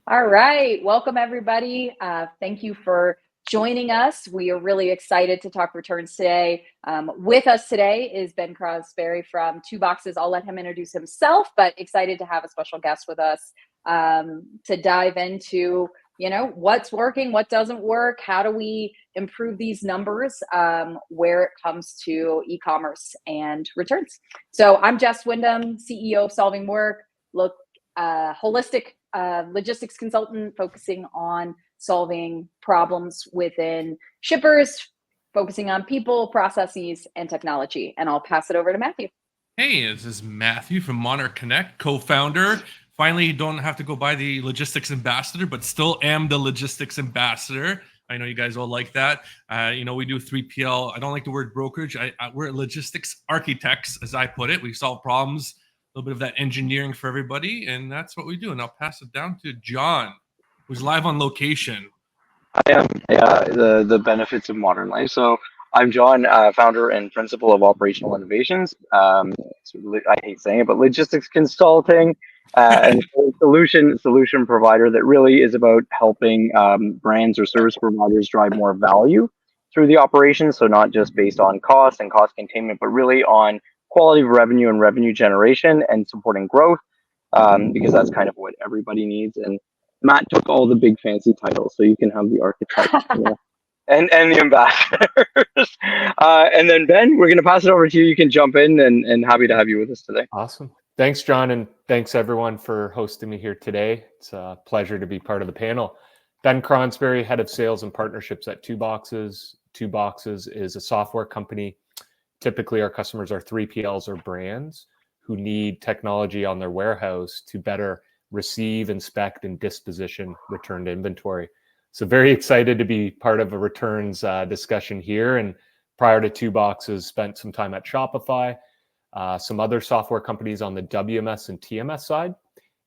All right. Welcome, everybody. Thank you for joining us. We are really excited to talk returns today. With us today is Ben Crosby from Two Boxes. I'll let him introduce himself, but excited to have a special guest with us to dive into, what's working, what doesn't work, how do we improve these numbers where it comes to e-commerce and returns. So I'm Jess Wyndham, CEO of Solving Work. Look, holistic logistics consultant focusing on solving problems within shippers, focusing on people, processes, and technology. And I'll pass it over to Matthew. Hey, this is Matthew from Monarch Connect, co-founder. Finally, don't have to go by the logistics ambassador, but still am the logistics ambassador. I know you guys all like that. We do 3PL. I don't like the word brokerage. We're logistics architects, as I put it. We solve problems, a little bit of that engineering for everybody, and that's what we do. And I'll pass it down to John, who's live on location. I am, yeah, the benefits of modern life. So I'm John, founder and principal of Operational Innovations. I hate saying it, but logistics consulting and solution provider that really is about helping brands or service providers drive more value through the operations. So not just based on cost and cost containment, but really on quality of revenue and revenue generation and supporting growth, because that's kind of what everybody needs. And Matt took all the big fancy titles, so you can have the architect and the ambassadors. And then Ben, we're going to pass it over to you. You can jump in, and happy to have you with us today. Awesome. Thanks, John, and thanks everyone for hosting me here today. It's a pleasure to be part of the panel. Ben Crosby, head of sales and partnerships at Two Boxes. Two Boxes is a software company. Typically, our customers are 3PLs or brands who need technology on their warehouse to better receive, inspect, and disposition returned inventory. So very excited to be part of a returns discussion here. And prior to Two Boxes, spent some time at Shopify, some other software companies on the WMS and TMS side,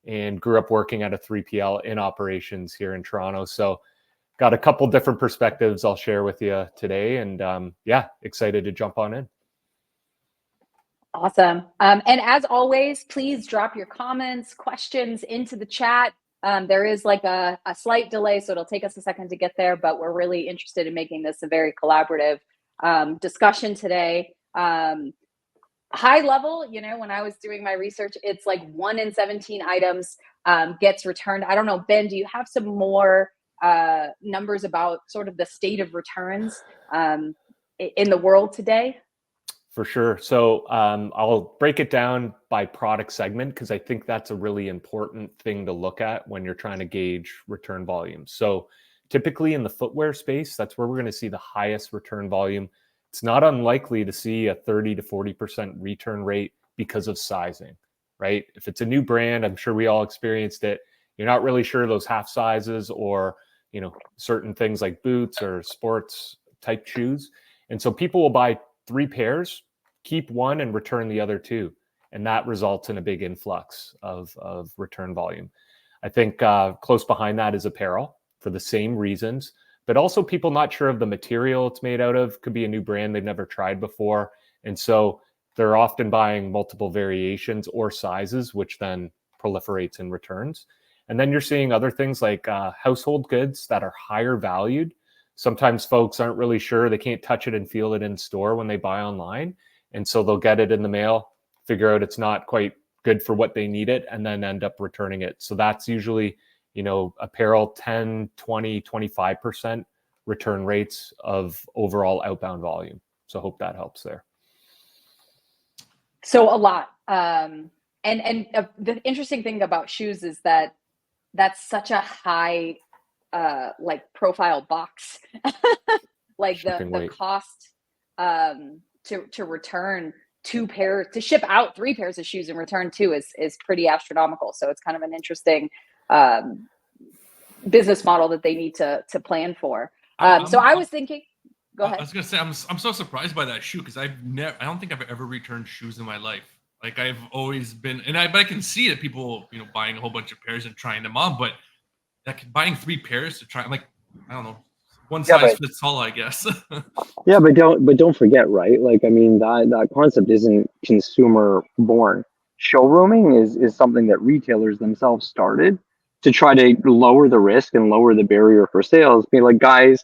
and grew up working at a 3PL in operations here in Toronto. So got a couple different perspectives I'll share with you today. And excited to jump on in. Awesome. And as always, please drop your comments, questions into the chat. There is like a slight delay, so it'll take us a second to get there, but we're really interested in making this a very collaborative discussion today. High level, when I was doing my research, it's like 1 in 17 items gets returned. I don't know, Ben, do you have some more numbers about sort of the state of returns in the world today? For sure. So I'll break it down by product segment because I think that's a really important thing to look at when you're trying to gauge return volume. So typically in the footwear space, that's where we're going to see the highest return volume. It's not unlikely to see a 30 to 40% return rate because of sizing, right? If it's a new brand, I'm sure we all experienced it. You're not really sure those half sizes or, certain things like boots or sports type shoes. And so people will buy 3 pairs, keep one and return the other 2. And that results in a big influx of return volume. I think close behind that is apparel for the same reasons, but also people not sure of the material it's made out of. Could be a new brand they've never tried before. And so they're often buying multiple variations or sizes, which then proliferates in returns. And then you're seeing other things like household goods that are higher valued. Sometimes folks aren't really sure. They can't touch it and feel it in store when they buy online. And so they'll get it in the mail, figure out it's not quite good for what they need it, and then end up returning it. So that's usually, apparel 10, 20, 25% return rates of overall outbound volume. So hope that helps there. So a lot. And the interesting thing about shoes is that that's such a high profile box. Like the cost to return 2 pairs, to ship out 3 pairs of shoes and return 2 is pretty astronomical. So it's kind of an interesting business model that they need to plan for. So I was thinking, go ahead. I was gonna say I'm so surprised by that shoe because I don't think I've ever returned shoes in my life. Like I've always been, but I can see that people buying a whole bunch of pairs and trying them on, but like buying 3 pairs to try, I'm like, I don't know, one size fits all, I guess. Yeah, but don't forget, right? Like, I mean, that concept isn't consumer born. Showrooming is something that retailers themselves started to try to lower the risk and lower the barrier for sales. Be like, guys,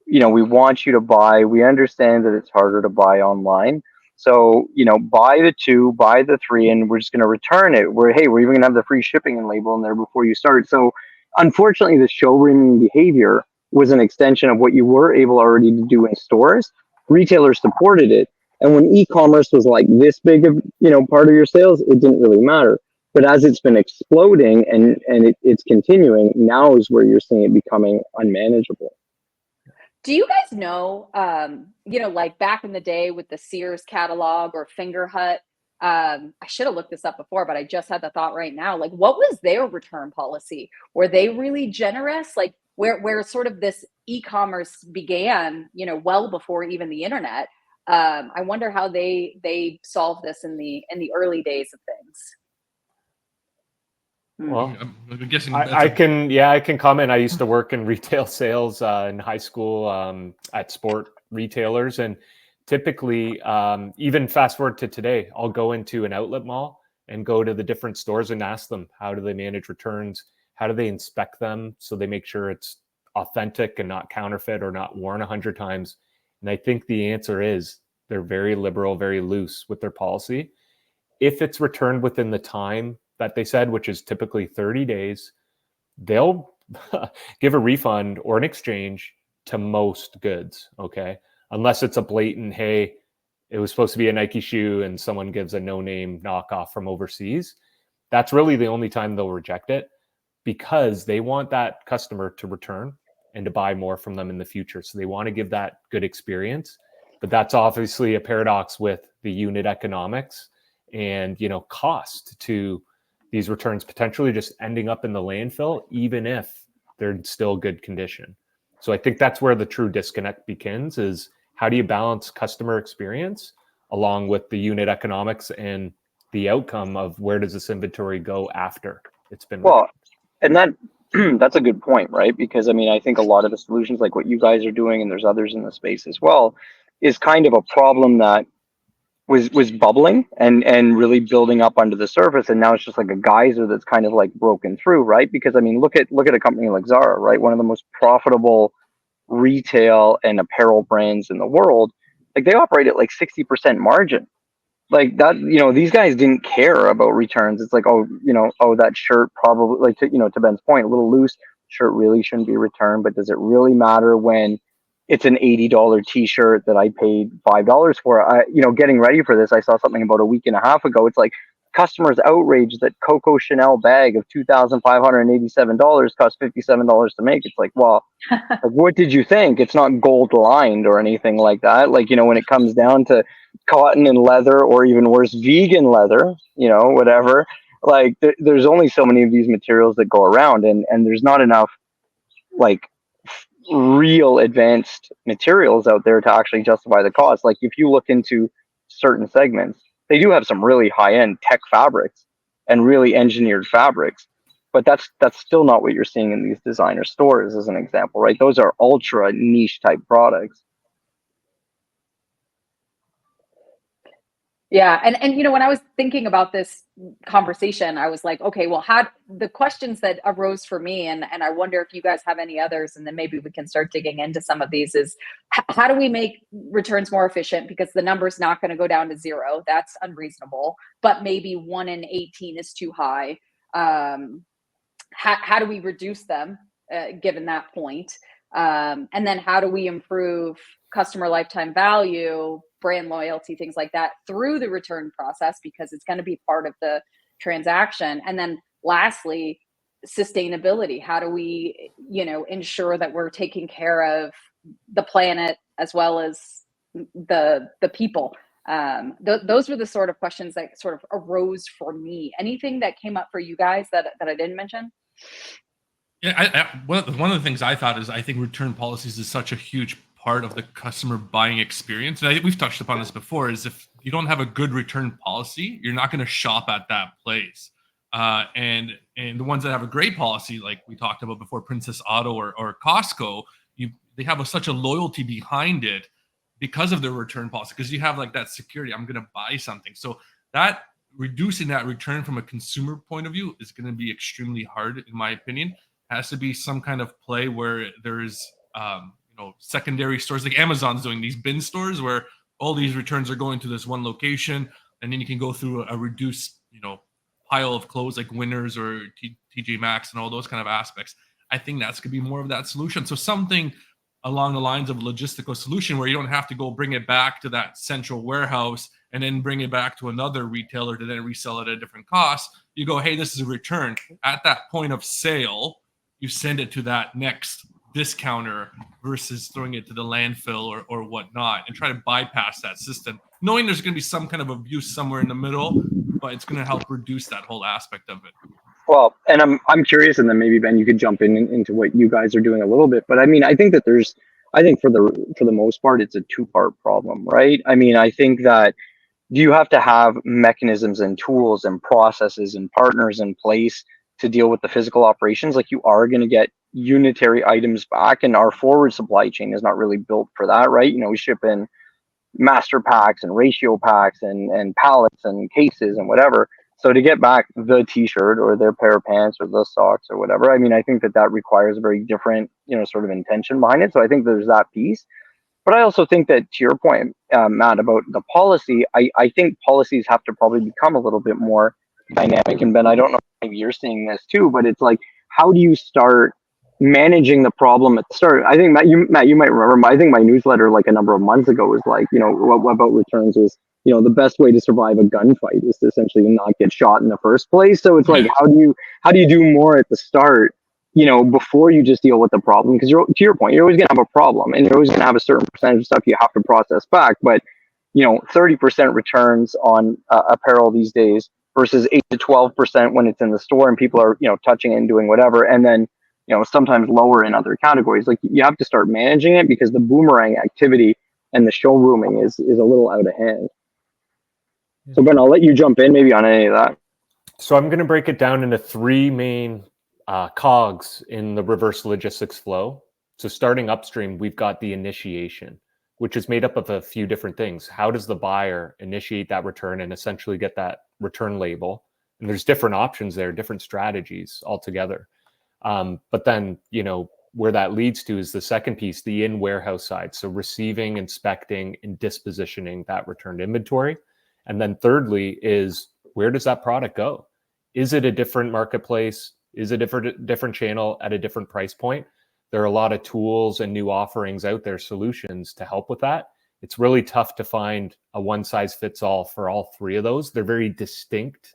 we want you to buy. We understand that it's harder to buy online. So, buy the 2, buy the 3, and we're just going to return it. We're even going to have the free shipping and label in there before you start. So, unfortunately, the showrooming behavior was an extension of what you were able already to do in stores. Retailers supported it. And when e-commerce was like this big of, part of your sales, it didn't really matter. But as it's been exploding and it's continuing, now is where you're seeing it becoming unmanageable. Do you guys know, like back in the day with the Sears catalog or Fingerhut? I should have looked this up before, but I just had the thought right now. Like, what was their return policy? Were they really generous? Like, where sort of this e-commerce began, well before even the internet. I wonder how they solved this in the early days of things. Well, I'm guessing I can comment. I used to work in retail sales in high school at sport retailers, and typically, even fast forward to today, I'll go into an outlet mall and go to the different stores and ask them, how do they manage returns? How do they inspect them so they make sure it's authentic and not counterfeit or not worn 100 times? And I think the answer is they're very liberal, very loose with their policy. If it's returned within the time that they said, which is typically 30 days, they'll give a refund or an exchange to most goods, okay? Unless it's a blatant, hey, it was supposed to be a Nike shoe and someone gives a no-name knockoff from overseas. That's really the only time they'll reject it, because they want that customer to return and to buy more from them in the future. So they want to give that good experience. But that's obviously a paradox with the unit economics and, cost to these returns potentially just ending up in the landfill, even if they're in still good condition. So I think that's where the true disconnect begins, is how do you balance customer experience along with the unit economics and the outcome of where does this inventory go after it's been returned? And that's a good point, right? Because I think a lot of the solutions, like what you guys are doing, and there's others in the space as well, is kind of a problem that was bubbling and really building up under the surface, and now it's just like a geyser that's kind of like broken through, right? Because look at a company like Zara, right? One of the most profitable retail and apparel brands in the world. Like, they operate at like 60% margin. Like that, these guys didn't care about returns. It's like, that shirt probably, like, to Ben's point, a little loose. Shirt really shouldn't be returned, but does it really matter when it's an $80 t-shirt that I paid $5 for? Getting ready for this, I saw something about a week and a half ago. It's like, customers outraged that Coco Chanel bag of $2,587 cost $57 to make. It's like, well, like, what did you think? It's not gold lined or anything like that. Like, when it comes down to cotton and leather, or even worse, vegan leather, whatever, like there's only so many of these materials that go around, and there's not enough like real advanced materials out there to actually justify the cost. Like, if you look into certain segments, they do have some really high-end tech fabrics and really engineered fabrics, but that's still not what you're seeing in these designer stores, as an example, right? Those are ultra niche type products. Yeah. And when I was thinking about this conversation, I was like, okay, well, the questions that arose for me, and I wonder if you guys have any others, and then maybe we can start digging into some of these, is how do we make returns more efficient? Because the number's not going to go down to 0. That's unreasonable. But maybe 1 in 18 is too high. How do we reduce them, given that point? And then how do we improve customer lifetime value, brand loyalty, things like that through the return process, because it's going to be part of the transaction? And then lastly, sustainability. How do we, ensure that we're taking care of the planet as well as the people? Those were the sort of questions that sort of arose for me. Anything that came up for you guys that I didn't mention? Yeah, one of the things I thought is, I think return policies is such a huge part of the customer buying experience. And I think we've touched upon this before, is if you don't have a good return policy, you're not going to shop at that place. And the ones that have a great policy, like we talked about before, Princess Auto or Costco, they have such a loyalty behind it because of their return policy, because you have like that security, I'm going to buy something. So that reducing that return from a consumer point of view is going to be extremely hard, in my opinion. It has to be some kind of play where there's secondary stores like Amazon's doing these bin stores where all these returns are going to this one location, and then you can go through a reduced pile of clothes like Winners or TJ Maxx and all those kind of aspects. I think that's going to be more of that solution. So something along the lines of a logistical solution where you don't have to go bring it back to that central warehouse and then bring it back to another retailer to then resell it at a different cost. You go, hey, this is a return. At that point of sale, you send it to that next discounter versus throwing it to the landfill or whatnot, and try to bypass that system, knowing there's going to be some kind of abuse somewhere in the middle, but it's going to help reduce that whole aspect of it. Well, and I'm curious, and then maybe Ben, you could jump into what you guys are doing a little bit. But I mean, I think for the most part, it's a two-part problem, right? I mean, I think that you have to have mechanisms and tools and processes and partners in place to deal with the physical operations. Like, you are going to get unitary items back, and our forward supply chain is not really built for that, right? We ship in master packs and ratio packs and pallets and cases and whatever. So to get back the t-shirt or their pair of pants or the socks or whatever, I mean, I think that requires a very different, sort of intention behind it. So I think there's that piece. But I also think that, to your point, Matt, about the policy, I think policies have to probably become a little bit more dynamic. And Ben, I don't know if maybe you're seeing this too, but it's like, how do you start managing the problem at the start? I think Matt, you might remember. I think my newsletter like a number of months ago was like, what about returns is, the best way to survive a gunfight is to essentially not get shot in the first place. So it's like, how do you do more at the start, before you just deal with the problem? Because to your point, you're always going to have a problem, and you're always going to have a certain percentage of stuff you have to process back. But 30% returns on apparel these days versus 8 to 12% when it's in the store and people are touching it and doing whatever, and then sometimes lower in other categories. Like, you have to start managing it, because the boomerang activity and the showrooming is a little out of hand. So Ben, I'll let you jump in maybe on any of that. So I'm going to break it down into three main cogs in the reverse logistics flow. So starting upstream, we've got the initiation, which is made up of a few different things. How does the buyer initiate that return and essentially get that return label? And there's different options there, different strategies altogether. But then, where that leads to is the second piece, the in-warehouse side. So receiving, inspecting, and dispositioning that returned inventory. And then thirdly is, where does that product go? Is it a different marketplace? Is it a different channel at a different price point? There are a lot of tools and new offerings out there, solutions to help with that. It's really tough to find a one size fits all for all three of those. They're very distinct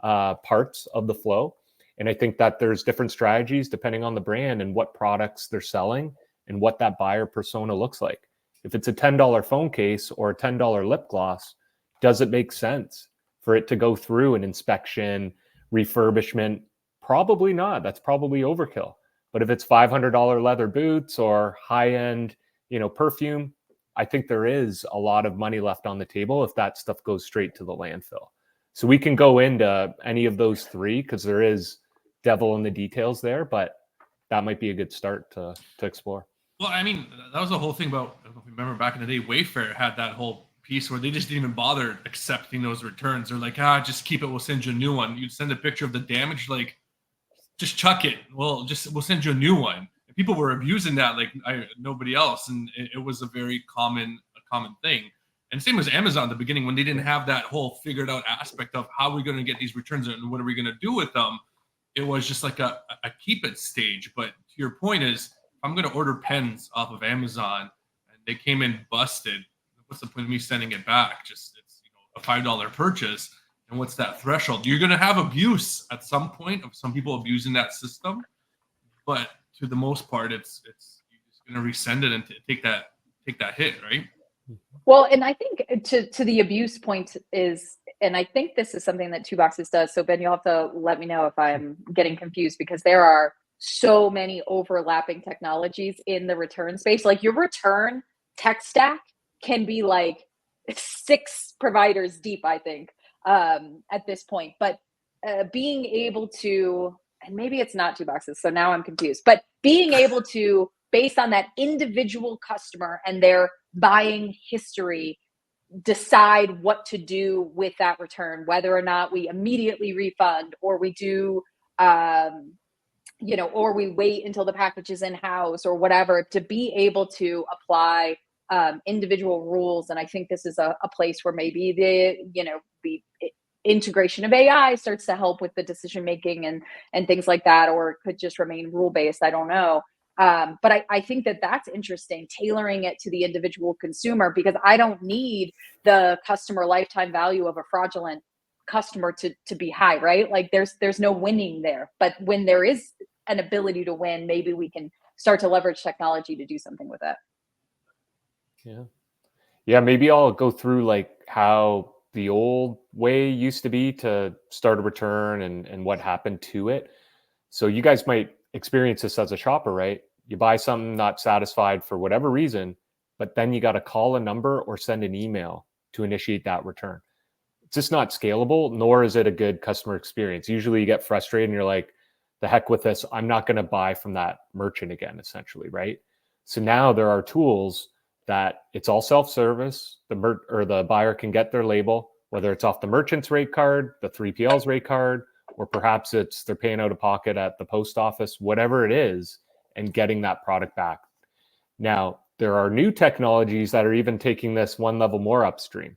parts of the flow. And I think that there's different strategies depending on the brand and what products they're selling and what that buyer persona looks like. If it's a $10 phone case or a $10 lip gloss, does it make sense for it to go through an inspection, refurbishment? Probably not. That's probably overkill. But if it's $500 leather boots or high-end, perfume, I think there is a lot of money left on the table if that stuff goes straight to the landfill. So we can go into any of those three, because there is devil in the details there, but that might be a good start to explore. Well, I mean, that was the whole thing about, I don't know if you remember back in the day, Wayfair had that whole piece where they just didn't even bother accepting those returns. They're like, just keep it, we'll send you a new one. You'd send a picture of the damage, like, just chuck it. We'll send you a new one. And people were abusing that like nobody else, and it was a very common thing. And same as Amazon at the beginning, when they didn't have that whole figured out aspect of how we're going to get these returns and what are we going to do with them. It was just like a keep it stage. But to your point is, if I'm going to order pens off of Amazon and they came in busted, what's the point of me sending it back? It's a $5 purchase. And what's that threshold? You're going to have abuse at some point of some people abusing that system. But to the most part, it's you're just going to resend it and take that hit, right? Well, and I think to the abuse point is, and I think this is something that Two Boxes does. So Ben, you'll have to let me know if I'm getting confused, because there are so many overlapping technologies in the return space. Like, your return tech stack can be like 6 providers deep, I think, at this point. But being able to, and maybe it's not Two Boxes, so now I'm confused, but being able to, based on that individual customer and their buying history, decide what to do with that return, whether or not we immediately refund or we do, or we wait until the package is in house or whatever, to be able to apply individual rules. And I think this is a place where maybe the integration of AI starts to help with the decision making and things like that, or it could just remain rule based. I don't know. But I think that's interesting, tailoring it to the individual consumer, because I don't need the customer lifetime value of a fraudulent customer to be high, right? Like there's no winning there. But when there is an ability to win, maybe we can start to leverage technology to do something with it. Yeah, maybe I'll go through like how the old way used to be to start a return and what happened to it. So you guys might experience this as a shopper, right? You buy something, not satisfied for whatever reason, but then you got to call a number or send an email to initiate that return. It's just not scalable, nor is it a good customer experience. Usually you get frustrated and you're like, the heck with this, I'm not going to buy from that merchant again, essentially, right? So now there are tools that it's all self-service. The buyer can get their label, whether it's off the merchant's rate card, the 3PL's rate card, or perhaps it's they're paying out of pocket at the post office, whatever it is, and getting that product back. Now, there are new technologies that are even taking this one level more upstream.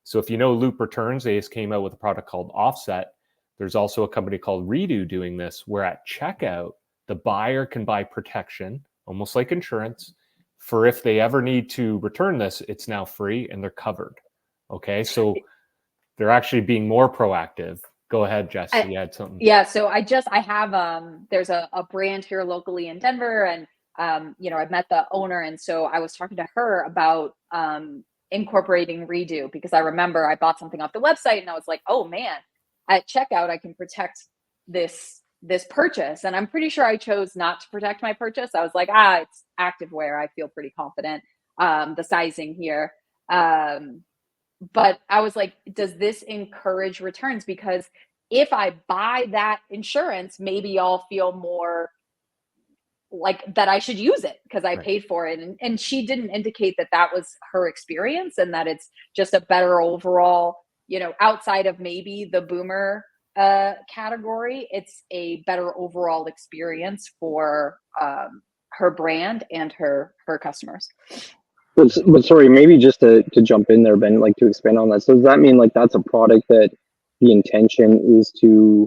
So if you know Loop Returns, they just came out with a product called Offset. There's also a company called Redo doing this, where at checkout, the buyer can buy protection, almost like insurance, for if they ever need to return this, it's now free and they're covered. Okay, so they're actually being more proactive. Go ahead, Jess. You had something. Yeah, so I have there's a brand here locally in Denver, and I've met the owner, and so I was talking to her about incorporating Redo, because I remember I bought something off the website and I was like, oh man, at checkout I can protect this purchase, and I'm pretty sure I chose not to protect my purchase. I was like, it's activewear, I feel pretty confident, the sizing here, but I was like, does this encourage returns? Because if I buy that insurance, maybe I'll feel more like that I should use it because I paid for it. And she didn't indicate that was her experience, and that it's just a better overall, outside of maybe the boomer category, it's a better overall experience for her brand and her customers. But sorry, maybe just to jump in there, Ben, like to expand on that. So does that mean like that's a product that the intention is to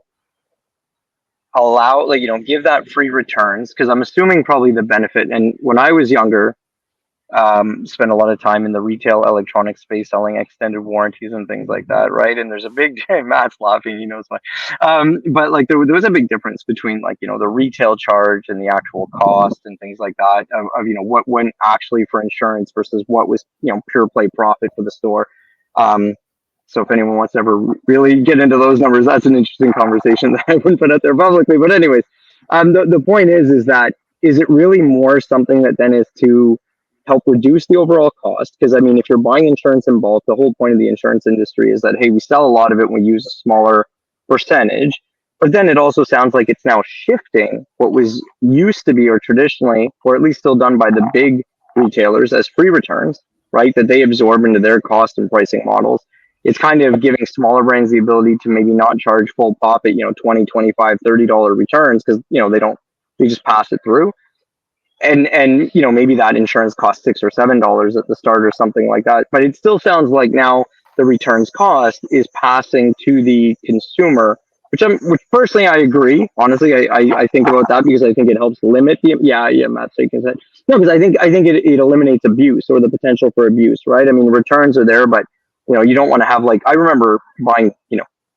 allow, like, give that free returns? Because I'm assuming probably the benefit, and when I was younger, spent a lot of time in the retail electronics space selling extended warranties and things like that, right? And there's a big Matt's laughing, he knows why. But like there was a big difference between like the retail charge and the actual cost and things like that of what went actually for insurance versus what was pure play profit for the store. So if anyone wants to ever really get into those numbers, that's an interesting conversation that I wouldn't put out there publicly. But anyways, the point is that is it really more something that then is to help reduce the overall cost? Because I mean, if you're buying insurance in bulk, the whole point of the insurance industry is that, hey, we sell a lot of it and we use a smaller percentage. But then it also sounds like it's now shifting what was used to be, or traditionally, or at least still done by the big retailers, as free returns, right? That they absorb into their cost and pricing models. It's kind of giving smaller brands the ability to maybe not charge full profit, $20, $25, $30 returns, because they just pass it through. And maybe that insurance costs $6 or $7 at the start or something like that. But it still sounds like now the returns cost is passing to the consumer, which personally I agree. Honestly, I think about that because I think it helps limit the Matt's shaking his head. No, because I think it eliminates abuse or the potential for abuse, right? I mean, returns are there, but you don't want to have, like, I remember buying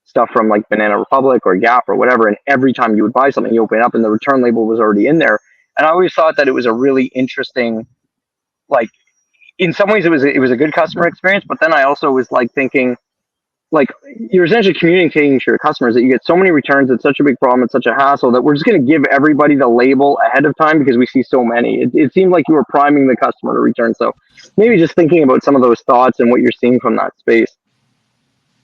stuff from like Banana Republic or Gap or whatever, and every time you would buy something, you open it up and the return label was already in there. And I always thought that it was a really interesting, like, in some ways it was a good customer experience, but then I also was like thinking, like, you're essentially communicating to your customers that you get so many returns, it's such a big problem, it's such a hassle, that we're just going to give everybody the label ahead of time because we see so many. It seemed like you were priming the customer to return. So maybe just thinking about some of those thoughts and what you're seeing from that space.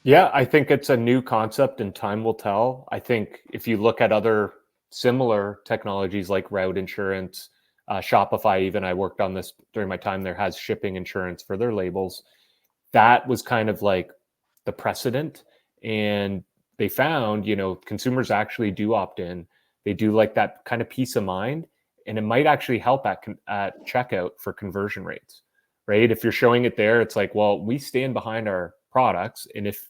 Yeah, I think it's a new concept and time will tell. I think if you look at other similar technologies like Route Insurance, Shopify, even, I worked on this during my time there, has shipping insurance for their labels. that was kind of like the precedent. And they found, consumers actually do opt in. They do like that kind of peace of mind, and it might actually help at checkout for conversion rates, right? If you're showing it there, it's like, well, we stand behind our products, and if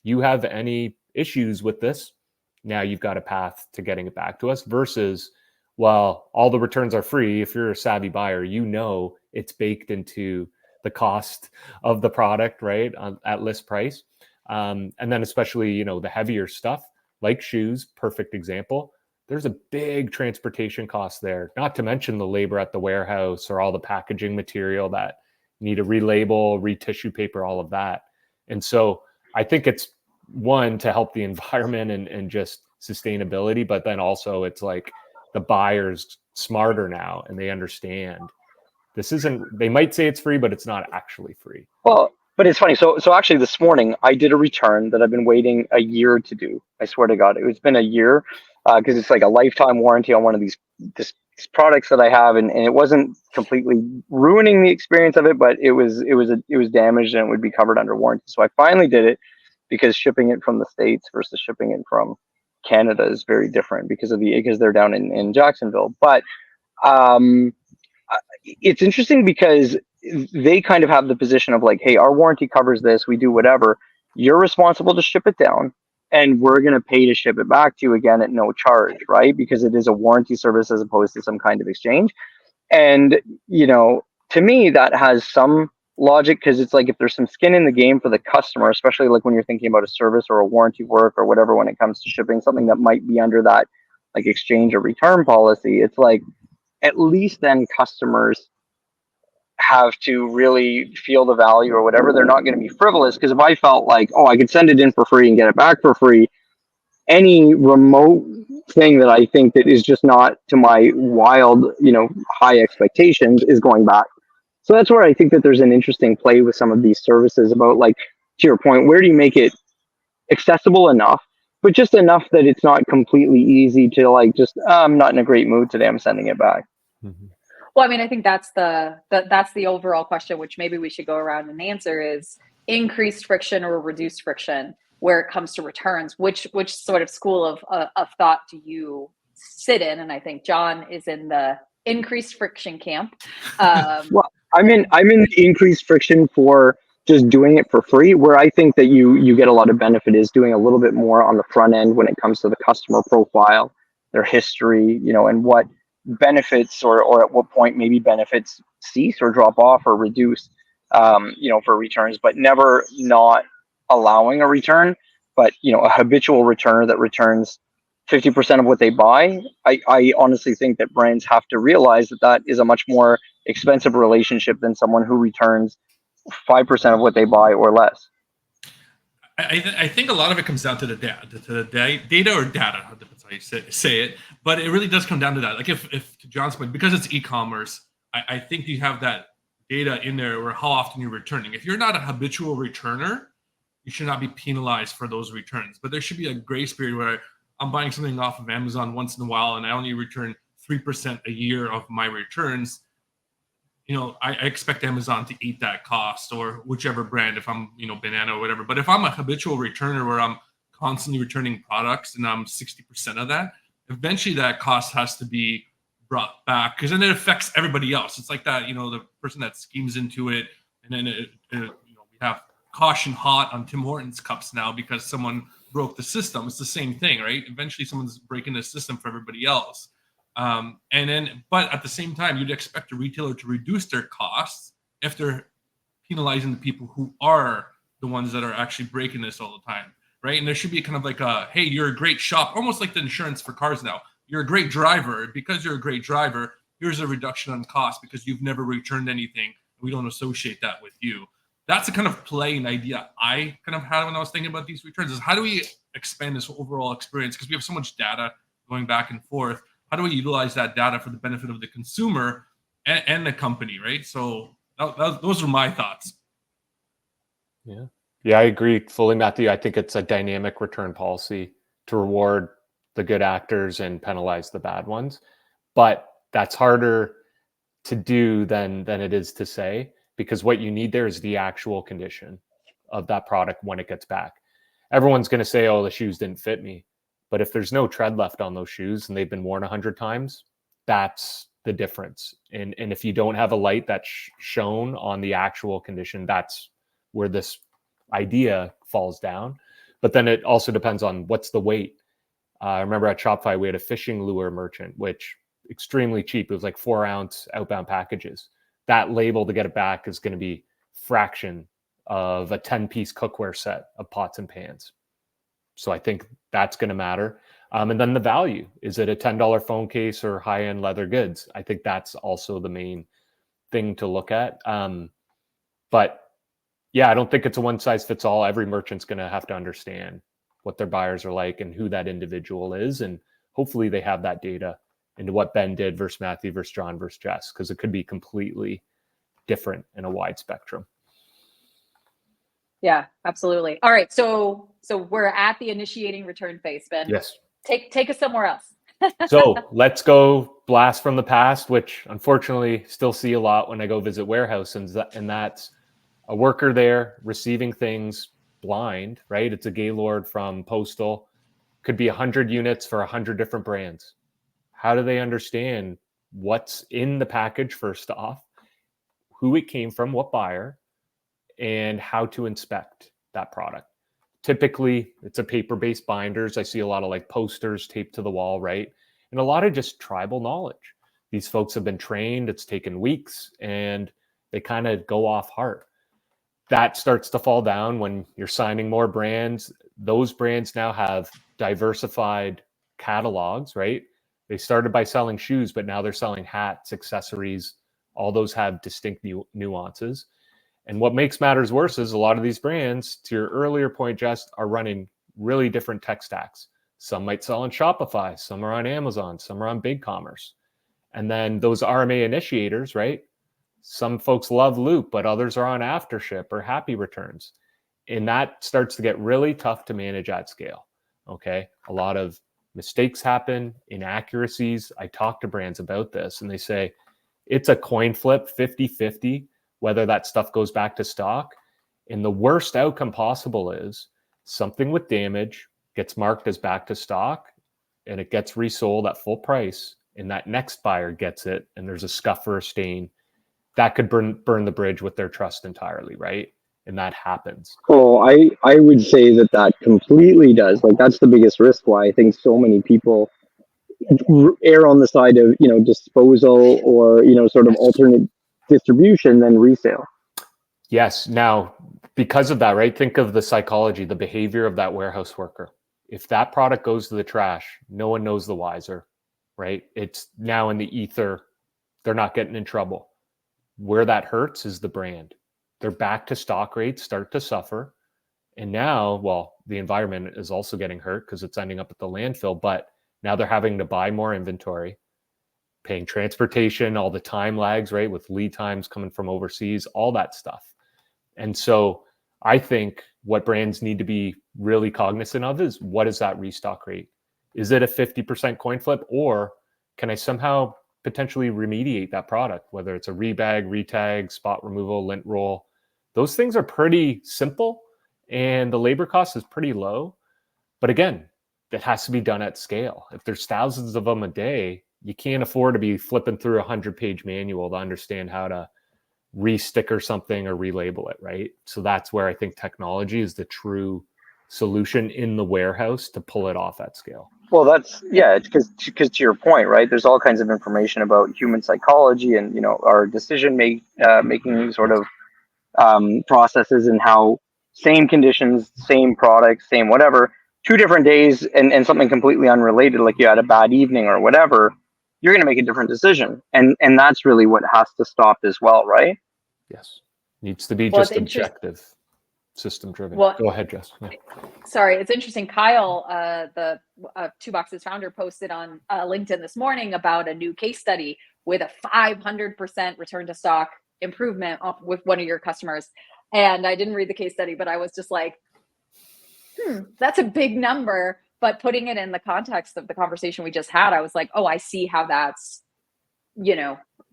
you have any issues with this, now you've got a path to getting it back to us, versus, well, all the returns are free. If you're a savvy buyer, it's baked into the cost of the product, right, at list price. And then especially, the heavier stuff like shoes, perfect example. There's a big transportation cost there, not to mention the labor at the warehouse or all the packaging material that need to relabel, retissue paper, all of that. And so I think it's one, to help the environment and just sustainability, but then also it's like the buyer's smarter now and they understand they might say it's free, but it's not actually free. Well, but it's funny. So actually this morning I did a return that I've been waiting a year to do. I swear to God, it's been a year, because it's like a lifetime warranty on one of these products that I have, and it wasn't completely ruining the experience of it, but it was damaged and it would be covered under warranty. So I finally did it, because shipping it from the States versus shipping it from Canada is very different because they're down in Jacksonville. But it's interesting because they kind of have the position of like, hey, our warranty covers this, we do whatever. You're responsible to ship it down, and we're going to pay to ship it back to you again at no charge, right? Because it is a warranty service as opposed to some kind of exchange. And, to me, that has some logic, because it's like, if there's some skin in the game for the customer, especially like when you're thinking about a service or a warranty work or whatever, when it comes to shipping something that might be under that like exchange or return policy, it's like, at least then customers have to really feel the value or whatever. They're not going to be frivolous, because if I felt like, oh, I could send it in for free and get it back for free, any remote thing that I think that is just not to my wild, high expectations is going back. So that's where I think that there's an interesting play with some of these services about, like, to your point, where do you make it accessible enough, but just enough that it's not completely easy to like, just, I'm not in a great mood today, I'm sending it back. Mm-hmm. Well, I mean, I think that's the overall question, which maybe we should go around and answer, is increased friction or reduced friction where it comes to returns. Which sort of school of thought do you sit in? And I think John is in the increased friction camp. Well, I'm in the increased friction for just doing it for free. Where I think that you get a lot of benefit is doing a little bit more on the front end when it comes to the customer profile, their history, and what benefits or at what point maybe benefits cease or drop off or reduce, for returns, but never not allowing a return. But a habitual returner that returns 50% of what they buy, I honestly think that brands have to realize that is a much more expensive relationship than someone who returns 5% of what they buy or less. I think a lot of it comes down to the data or data, depends how you say it, but it really does come down to that. Like if to John's point, because it's e-commerce, I think you have that data in there where how often you're returning. If you're not a habitual returner, you should not be penalized for those returns. But there should be a grace period where I'm buying something off of Amazon once in a while and I only return 3% a year of my returns. I expect Amazon to eat that cost, or whichever brand, if I'm, Banana or whatever. But if I'm a habitual returner where I'm constantly returning products and I'm 60% of that, eventually that cost has to be brought back, because then it affects everybody else. It's like that, the person that schemes into it, and then we have caution hot on Tim Hortons cups now because someone broke the system. It's the same thing, right? Eventually someone's breaking the system for everybody else. But at the same time, you'd expect a retailer to reduce their costs if they're penalizing the people who are the ones that are actually breaking this all the time, right? And there should be kind of like hey, you're a great shop, almost like the insurance for cars now. You're a great driver. Because you're a great driver, here's a reduction on cost because you've never returned anything. We don't associate that with you. That's the kind of play and idea I kind of had when I was thinking about these returns, is how do we expand this overall experience? Because we have so much data going back and forth. How do we utilize that data for the benefit of the consumer and the company, right? So those are my thoughts. Yeah, I agree fully, Matthew. I think it's a dynamic return policy to reward the good actors and penalize the bad ones. But that's harder to do than it is to say, because what you need there is the actual condition of that product when it gets back. Everyone's going to say, oh, the shoes didn't fit me. But if there's no tread left on those shoes and they've been worn 100 times, that's the difference. And if you don't have a light that's shown on the actual condition, that's where this idea falls down. But then it also depends on what's the weight. I remember at Shopify, we had a fishing lure merchant, which extremely cheap. It was like 4-ounce outbound packages. That label to get it back is going to be fraction of a 10-piece cookware set of pots and pans. So I think that's going to matter. And then the value. Is it a $10 phone case or high-end leather goods? I think that's also the main thing to look at. But yeah, I don't think it's a one-size-fits-all. Every merchant's going to have to understand what their buyers are like and who that individual is. And hopefully they have that data into what Ben did versus Matthew versus John versus Jess, because it could be completely different in a wide spectrum. Yeah, absolutely. All right. So we're at the initiating return phase, Ben. Yes. Take us somewhere else. So let's go blast from the past, which unfortunately still see a lot when I go visit warehouse, and that's a worker there receiving things blind, right? It's a Gaylord from Postal. Could be 100 units for 100 different brands. How do they understand what's in the package first off, who it came from, what buyer, and how to inspect that product? Typically, it's a paper-based binders. I see a lot of like posters taped to the wall, right? And a lot of just tribal knowledge. These folks have been trained. It's taken weeks, and they kind of go off heart. That starts to fall down when you're signing more brands. Those brands now have diversified catalogs, right? They started by selling shoes, but now they're selling hats, accessories. All those have distinct nuances. And what makes matters worse is a lot of these brands, to your earlier point, Jess, are running really different tech stacks. Some might sell on Shopify, some are on Amazon, some are on BigCommerce. And then those RMA initiators, right? Some folks love Loop, but others are on Aftership or Happy Returns. And that starts to get really tough to manage at scale, okay? A lot of mistakes happen, inaccuracies. I talk to brands about this, and they say, it's a coin flip, 50-50, whether that stuff goes back to stock. And the worst outcome possible is something with damage gets marked as back to stock, and it gets resold at full price, and that next buyer gets it, and there's a scuff or a stain. That could burn the bridge with their trust entirely, right? And that happens. Oh, I would say that completely does. Like, that's the biggest risk why I think so many people err on the side of, disposal or, sort of alternate distribution than resale. Yes. Now, because of that, right? Think of the psychology, the behavior of that warehouse worker. If that product goes to the trash, no one knows the wiser, right? It's now in the ether. They're not getting in trouble. Where that hurts is the brand. Their back to stock rates start to suffer. And now, well, the environment is also getting hurt because it's ending up at the landfill, but now they're having to buy more inventory, paying transportation, all the time lags, right? With lead times coming from overseas, all that stuff. And so I think what brands need to be really cognizant of is, what is that restock rate? Is it a 50% coin flip, or can I somehow potentially remediate that product, whether it's a rebag, retag, spot removal, lint roll? Those things are pretty simple, and the labor cost is pretty low. But again, that has to be done at scale. If there's thousands of them a day, you can't afford to be flipping through a 100-page manual to understand how to re-sticker something or relabel it, right? So that's where I think technology is the true solution in the warehouse to pull it off at scale. Well, because to your point, right? There's all kinds of information about human psychology and our decision making sort of processes, and how same conditions, same products, same whatever, 2 different days and something completely unrelated, like you had a bad evening or whatever, you're going to make a different decision, and that's really what has to stop as well, right? Yes, needs to be just objective, system driven. Go ahead, Jess. Yeah. Sorry, it's interesting. Kyle, the Two Boxes founder, posted on LinkedIn this morning about a new case study with a 500% return to stock improvement with one of your customers. And I didn't read the case study, but I was just like, that's a big number. But putting it in the context of the conversation we just had, I was like, oh, I see how that's,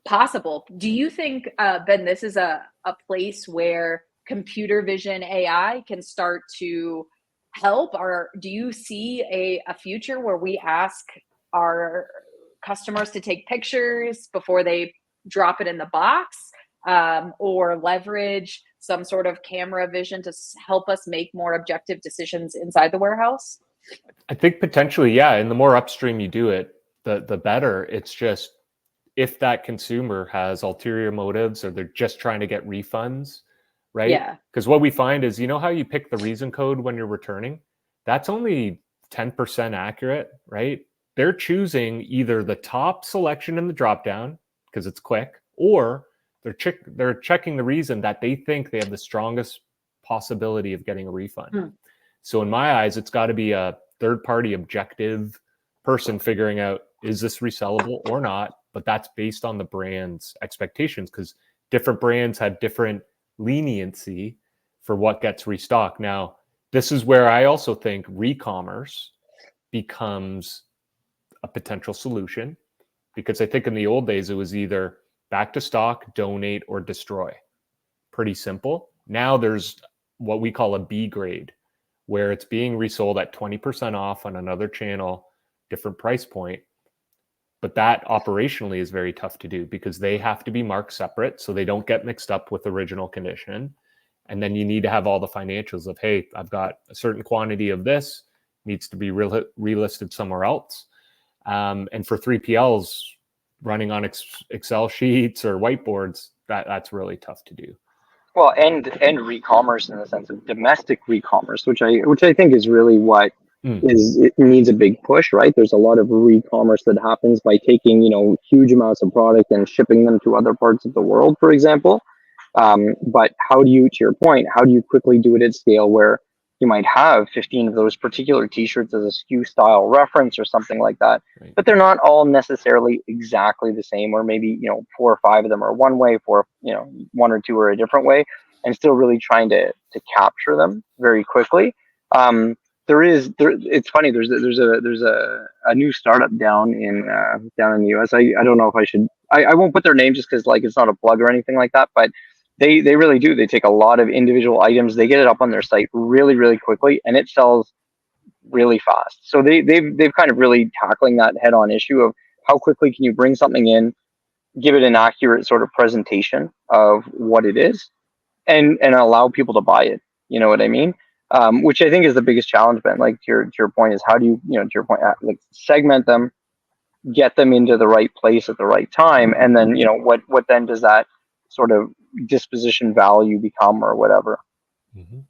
possible. Do you think, Ben, this is a place where computer vision AI can start to help? Or do you see a future where we ask our customers to take pictures before they drop it in the box, or leverage some sort of camera vision to help us make more objective decisions inside the warehouse? I think potentially, yeah. And the more upstream you do it, the better. It's just if that consumer has ulterior motives or they're just trying to get refunds, right? Yeah. Because what we find is, you know how you pick the reason code when you're returning? That's only 10% accurate, right? They're choosing either the top selection in the dropdown because it's quick, or they're checking the reason that they think they have the strongest possibility of getting a refund. Hmm. So in my eyes, it's got to be a third-party objective person figuring out, is this resellable or not? But that's based on the brand's expectations, because different brands have different leniency for what gets restocked. Now, this is where I also think re-commerce becomes a potential solution, because I think in the old days, it was either back to stock, donate, or destroy. Pretty simple. Now there's what we call a B grade, where it's being resold at 20% off on another channel, different price point. But that operationally is very tough to do because they have to be marked separate so they don't get mixed up with original condition. And then you need to have all the financials of, hey, I've got a certain quantity of this, needs to be relisted somewhere else. And for 3PLs running on Excel sheets or whiteboards, that's really tough to do. Well, and re-commerce in the sense of domestic re-commerce, which I think is really what it needs a big push, right? There's a lot of re-commerce that happens by taking, huge amounts of product and shipping them to other parts of the world, for example. But how do you, to your point, how do you quickly do it at scale where you might have 15 of those particular t-shirts as a SKU style reference or something like that, right? But they're not all necessarily exactly the same, or maybe, 4 or 5 of them are one way, 1 or 2 are a different way, and still really trying to capture them very quickly. It's funny. There's a new startup down in the US. I don't know if I should. I won't put their name just because it's not a plug or anything like that. But they really do. They take a lot of individual items. They get it up on their site really, really quickly, and it sells really fast. So they've kind of really tackling that head-on issue of how quickly can you bring something in, give it an accurate sort of presentation of what it is, and allow people to buy it. You know what I mean? Which I think is the biggest challenge, Ben. Like to your point is how do you, to your point, segment them, get them into the right place at the right time, and then what then does that sort of disposition value become or whatever? Mm-hmm.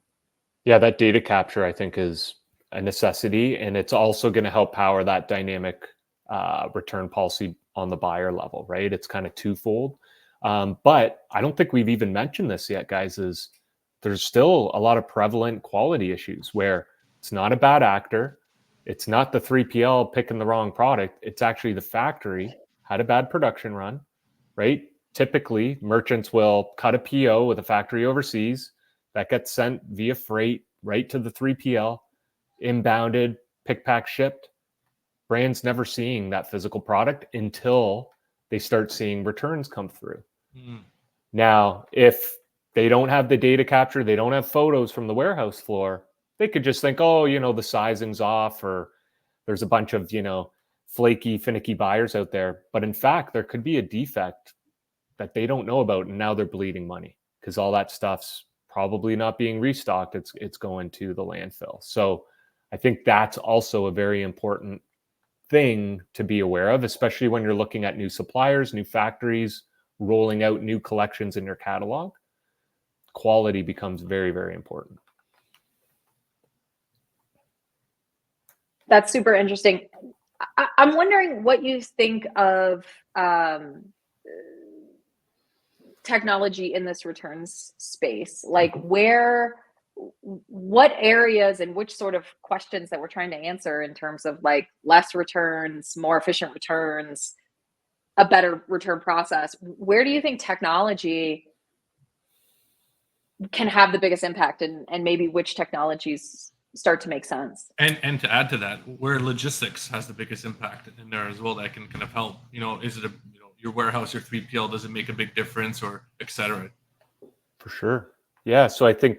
Yeah, that data capture I think is a necessity, and it's also going to help power that dynamic return policy on the buyer level, right? It's kind of twofold. But I don't think we've even mentioned this yet, guys, is there's still a lot of prevalent quality issues where it's not a bad actor. It's not the 3PL picking the wrong product. It's actually the factory had a bad production run, right? Typically, merchants will cut a PO with a factory overseas that gets sent via freight right to the 3PL, inbounded, pick, pack, shipped. Brands never seeing that physical product until they start seeing returns come through. Now, if they don't have the data capture, they don't have photos from the warehouse floor, they could just think, oh, the sizing's off, or there's a bunch of, flaky, finicky buyers out there. But in fact, there could be a defect that they don't know about, and now they're bleeding money because all that stuff's probably not being restocked. It's going to the landfill. So I think that's also a very important thing to be aware of, especially when you're looking at new suppliers, new factories, rolling out new collections in your catalog. Quality becomes very, very important. That's super interesting. I'm wondering what you think of technology in this returns space. Like what areas and which sort of questions that we're trying to answer in terms of less returns, more efficient returns, a better return process. Where do you think technology can have the biggest impact, and maybe which technologies start to make sense? And to add to that, where logistics has the biggest impact in there as well, that can kind of help. Is it your warehouse, your 3PL, does it make a big difference, or et cetera? For sure. Yeah. So I think,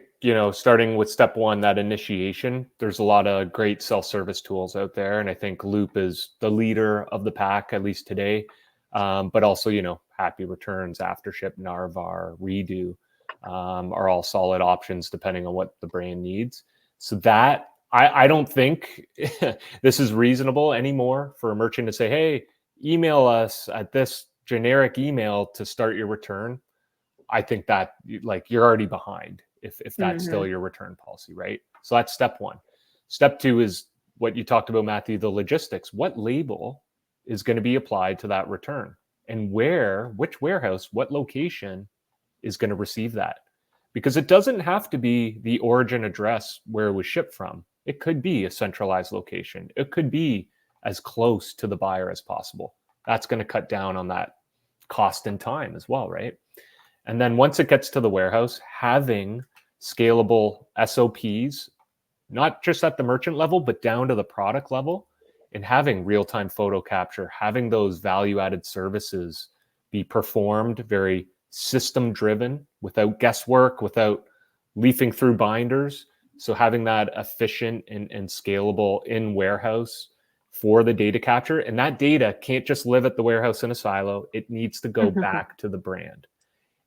starting with step one, that initiation, there's a lot of great self-service tools out there. And I think Loop is the leader of the pack, at least today. But also, Happy Returns, Aftership, Narvar, Redo are all solid options depending on what the brand needs. So that I don't think this is reasonable anymore for a merchant to say, hey, email us at this generic email to start your return. I think that you're already behind if that's still your return policy, right? So that's step one. Step two is what you talked about, Matthew, the logistics. What label is going to be applied to that return, and which warehouse, what location is going to receive that? Because it doesn't have to be the origin address where it was shipped from. It could be a centralized location. It could be as close to the buyer as possible. That's going to cut down on that cost and time as well, right? And then once it gets to the warehouse, having scalable SOPs, not just at the merchant level, but down to the product level, and having real-time photo capture, having those value-added services be performed very system-driven, without guesswork, without leafing through binders. So having that efficient and scalable in warehouse for the data capture. And that data can't just live at the warehouse in a silo. It needs to go back to the brand.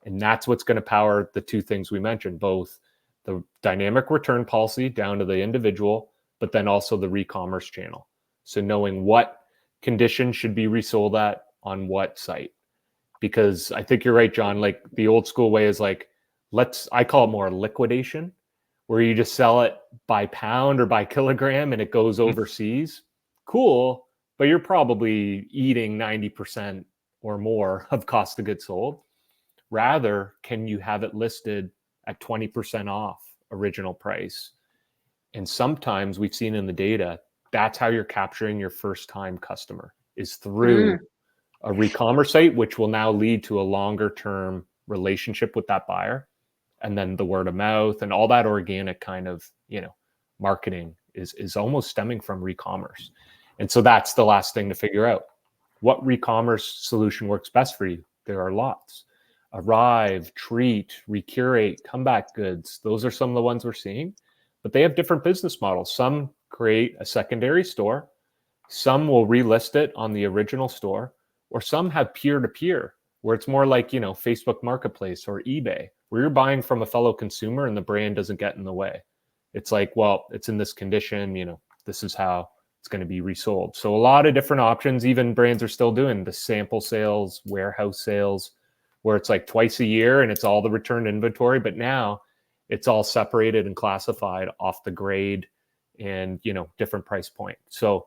And that's what's going to power the two things we mentioned, both the dynamic return policy down to the individual, but then also the re-commerce channel. So knowing what condition should be resold at on what site. Because I think you're right, John, like the old school way is I call it more liquidation, where you just sell it by pound or by kilogram and it goes overseas. Cool, but you're probably eating 90% or more of cost of goods sold. Rather, can you have it listed at 20% off original price? And sometimes we've seen in the data, that's how you're capturing your first time customer, is through a re-commerce site, which will now lead to a longer term relationship with that buyer. And then the word of mouth and all that organic kind of, marketing is almost stemming from re-commerce. And so that's the last thing to figure out. What re-commerce solution works best for you? There are lots. Arrive, Treat, Recurate, Comeback Goods. Those are some of the ones we're seeing, but they have different business models. Some create a secondary store. Some will relist it on the original store, or some have peer-to-peer, where it's more like, Facebook Marketplace or eBay, where you're buying from a fellow consumer and the brand doesn't get in the way. It's like, well, it's in this condition, this is how it's going to be resold. So a lot of different options. Even brands are still doing the sample sales, warehouse sales, where it's like twice a year and it's all the returned inventory, but now it's all separated and classified off the grade and, different price point. So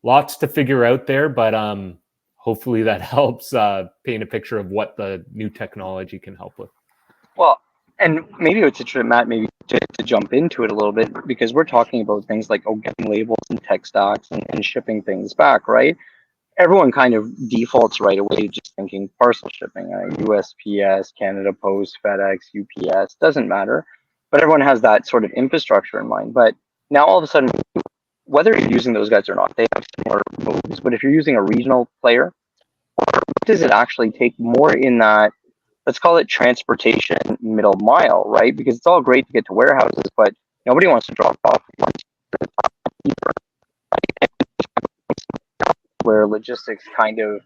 lots to figure out there, but hopefully that helps paint a picture of what the new technology can help with. Well, and maybe it's interesting, Matt, maybe to jump into it a little bit, because we're talking about things like getting labels and tech stacks and shipping things back, right? Everyone kind of defaults right away just thinking parcel shipping, USPS, Canada Post, FedEx, UPS, doesn't matter. But everyone has that sort of infrastructure in mind. But now all of a sudden, whether you're using those guys or not, they have similar moves. But if you're using a regional player, what does it actually take more in that, let's call it transportation middle mile, right? Because it's all great to get to warehouses, but nobody wants to drop off where logistics kind of,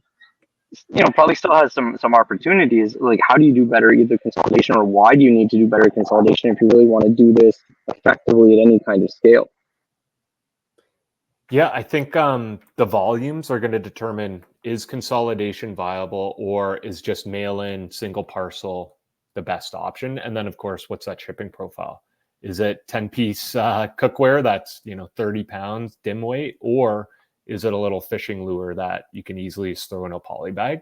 probably still has some opportunities. Like, how do you do better either consolidation, or why do you need to do better consolidation if you really want to do this effectively at any kind of scale? Yeah, I think the volumes are going to determine, is consolidation viable, or is just mail in single parcel the best option? And then of course, what's that shipping profile? Is it 10-piece cookware that's 30 pounds dim weight, or is it a little fishing lure that you can easily throw in a poly bag?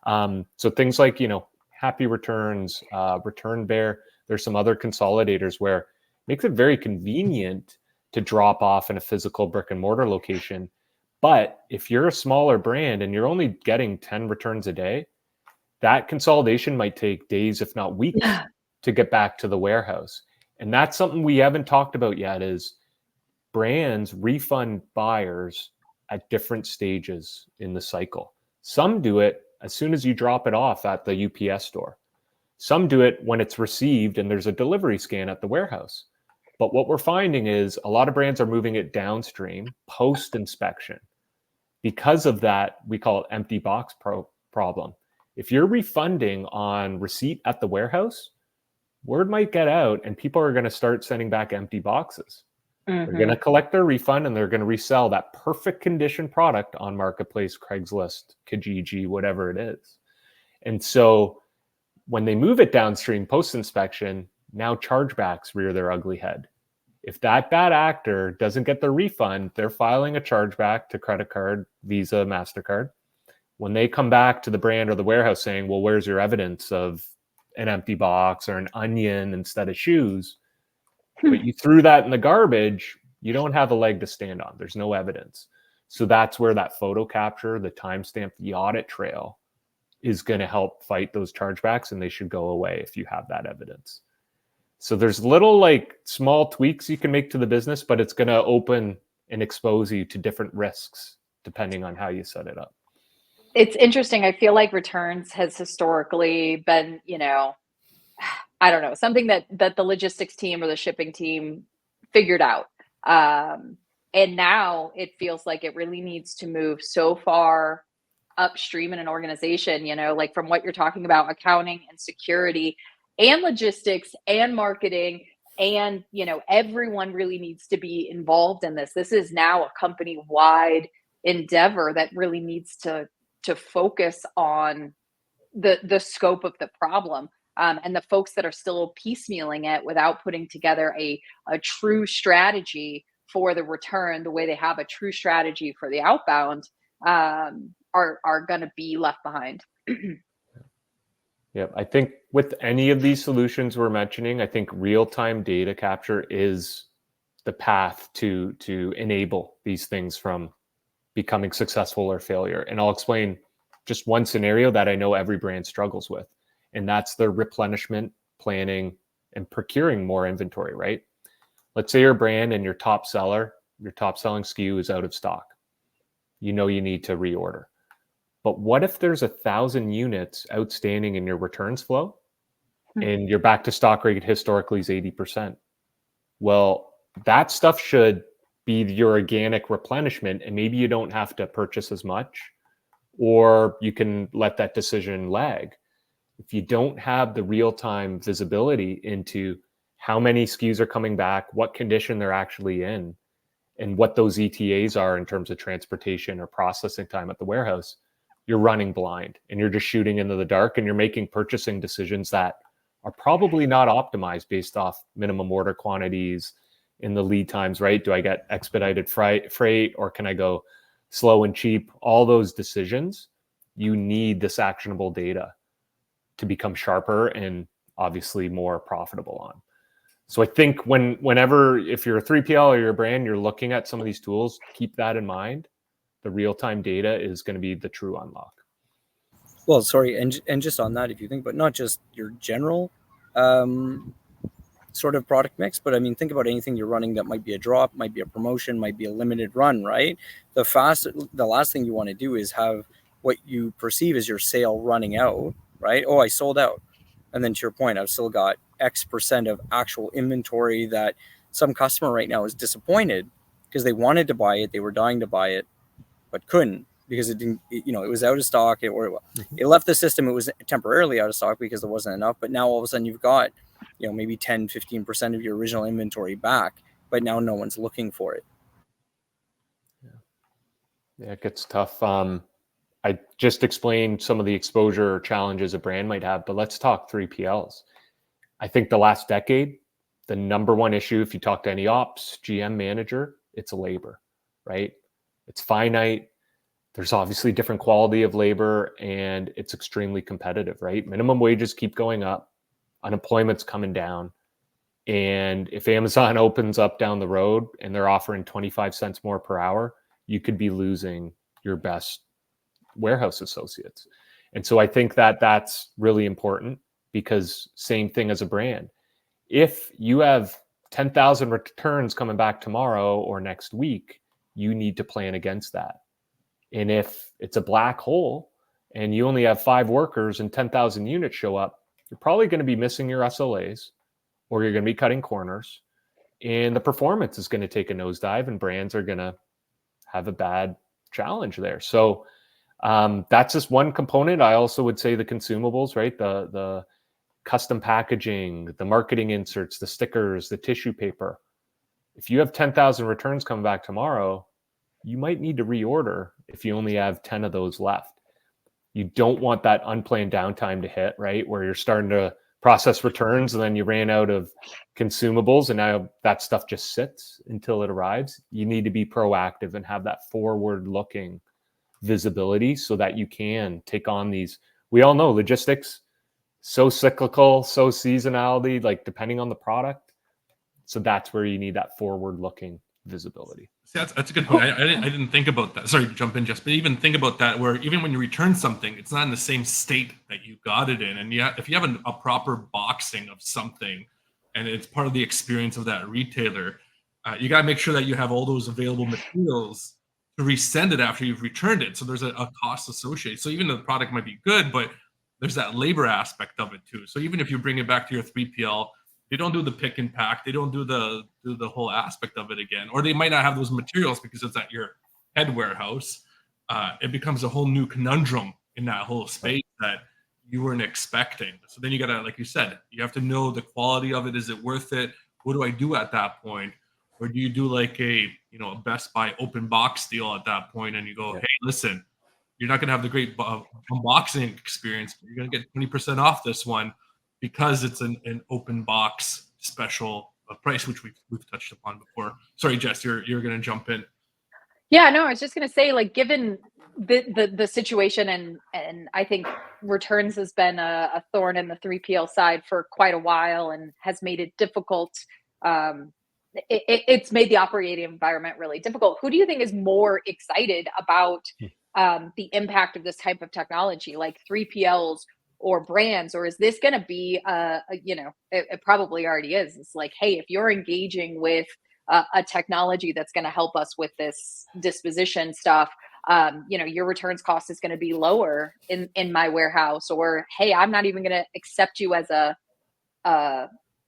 So things like, Happy Returns, Return Bear, there's some other consolidators where it makes it very convenient to drop off in a physical brick and mortar location. But if you're a smaller brand and you're only getting 10 returns a day, that consolidation might take days, if not weeks, to get back to the warehouse. And that's something we haven't talked about yet, is brands refund buyers at different stages in the cycle. Some do it as soon as you drop it off at the UPS store. Some do it when it's received and there's a delivery scan at the warehouse. But what we're finding is a lot of brands are moving it downstream post-inspection. Because of that, we call it empty box problem. If you're refunding on receipt at the warehouse, word might get out and people are going to start sending back empty boxes. They're going to collect their refund and they're going to resell that perfect condition product on Marketplace, Craigslist, Kijiji, whatever it is. And so when they move it downstream post-inspection, now chargebacks rear their ugly head. If that bad actor doesn't get the refund, they're filing a chargeback to credit card, Visa, MasterCard. When they come back to the brand or the warehouse saying, well, where's your evidence of an empty box or an onion instead of shoes? But you threw that in the garbage, you don't have a leg to stand on. There's no evidence. So that's where that photo capture, the timestamp, the audit trail is going to help fight those chargebacks, and they should go away if you have that evidence. So there's little like small tweaks you can make to the business, but it's going to open and expose you to different risks depending on how you set it up. It's interesting. I feel like returns has historically been, I don't know, something that the logistics team or the shipping team figured out. And now it feels like it really needs to move so far upstream in an organization, like from what you're talking about, accounting and security and logistics and marketing. And, everyone really needs to be involved in this. This is now a company-wide endeavor that really needs to focus on the scope of the problem. And the folks that are still piecemealing it without putting together a true strategy for the return, the way they have a true strategy for the outbound, are going to be left behind. Yeah, I think with any of these solutions we're mentioning, I think real-time data capture is the path to enable these things from becoming successful or failure. And I'll explain just one scenario that I know every brand struggles with, and that's the replenishment, planning, and procuring more inventory, right? Let's say you're a brand and your top selling SKU is out of stock. You need to reorder. But what if there's 1,000 units outstanding in your returns flow and your back to stock rate historically is 80%? Well, that stuff should be your organic replenishment, and maybe you don't have to purchase as much, or you can let that decision lag. If you don't have the real-time visibility into how many SKUs are coming back, what condition they're actually in, and what those ETAs are in terms of transportation or processing time at the warehouse, you're running blind and you're just shooting into the dark, and you're making purchasing decisions that are probably not optimized based off minimum order quantities in the lead times, right? Do I get expedited freight or can I go slow and cheap? All those decisions, you need this actionable data to become sharper and obviously more profitable on. So I think whenever, if you're a 3PL or you're a brand, you're looking at some of these tools, keep that in mind. The real-time data is going to be the true unlock. Well, sorry, and just on that, if you think, but not just your general sort of product mix, but I mean, think about anything you're running that might be a drop, might be a promotion, might be a limited run, right? The last thing you want to do is have what you perceive as your sale running out, right? Oh, I sold out. And then to your point, I've still got X% of actual inventory that some customer right now is disappointed because they wanted to buy it, they were dying to buy it, but couldn't because it didn't, it was out of stock, it left the system. It was temporarily out of stock because there wasn't enough, but now all of a sudden you've got, maybe 10, 15% of your original inventory back, but now no one's looking for it. Yeah, it gets tough. I just explained some of the exposure challenges a brand might have, but let's talk 3PLs. I think the last decade, the number one issue, if you talk to any ops, GM manager, it's labor, right? It's finite. There's obviously different quality of labor, and it's extremely competitive, right? Minimum wages keep going up. Unemployment's coming down. And if Amazon opens up down the road and they're offering 25 cents more per hour, you could be losing your best warehouse associates. And so I think that that's really important, because same thing as a brand. If you have 10,000 returns coming back tomorrow or next week, you need to plan against that. And if it's a black hole and you only have 5 workers and 10,000 units show up, you're probably going to be missing your SLAs, or you're going to be cutting corners, and the performance is going to take a nosedive, and brands are going to have a bad challenge there. So that's just one component. I also would say the consumables, right? The custom packaging, the marketing inserts, the stickers, the tissue paper. If you have 10,000 returns coming back tomorrow, you might need to reorder if you only have 10 of those left. You don't want that unplanned downtime to hit, right? Where you're starting to process returns and then you ran out of consumables and now that stuff just sits until it arrives. You need to be proactive and have that forward-looking visibility so that you can take on these. We all know logistics, so cyclical, so seasonality, like depending on the product. So that's where you need that forward-looking visibility. See, that's a good point. I didn't think about that. Sorry to jump in, Jess, but even think about that, where even when you return something, it's not in the same state that you got it in. And if you have a proper boxing of something, and it's part of the experience of that retailer, you got to make sure that you have all those available materials to resend it after you've returned it. So there's a cost associated. So even though the product might be good, but there's that labor aspect of it too. So even if you bring it back to your 3PL, they don't do the pick and pack. They don't do the whole aspect of it again, or they might not have those materials because it's at your head warehouse. It becomes a whole new conundrum in that whole space that you weren't expecting. So then you gotta, like you said, you have to know the quality of it. Is it worth it? What do I do at that point? Or do you do like a Best Buy open box deal at that point, and you go, hey, listen, you're not gonna have the great unboxing experience, but you're gonna get 20% off this one, because it's an open box special price, which we've touched upon before. Sorry, Jess, you're going to jump in. Yeah, no, I was just going to say, like, given the situation, and I think returns has been a thorn in the 3PL side for quite a while and has made it difficult. It's made the operating environment really difficult. Who do you think is more excited about the impact of this type of technology, like 3PLs or brands? Or is this going to be it probably already is. It's like, hey, if you're engaging with a technology that's going to help us with this disposition stuff, your returns cost is going to be lower in my warehouse. Or, hey, I'm not even going to accept you as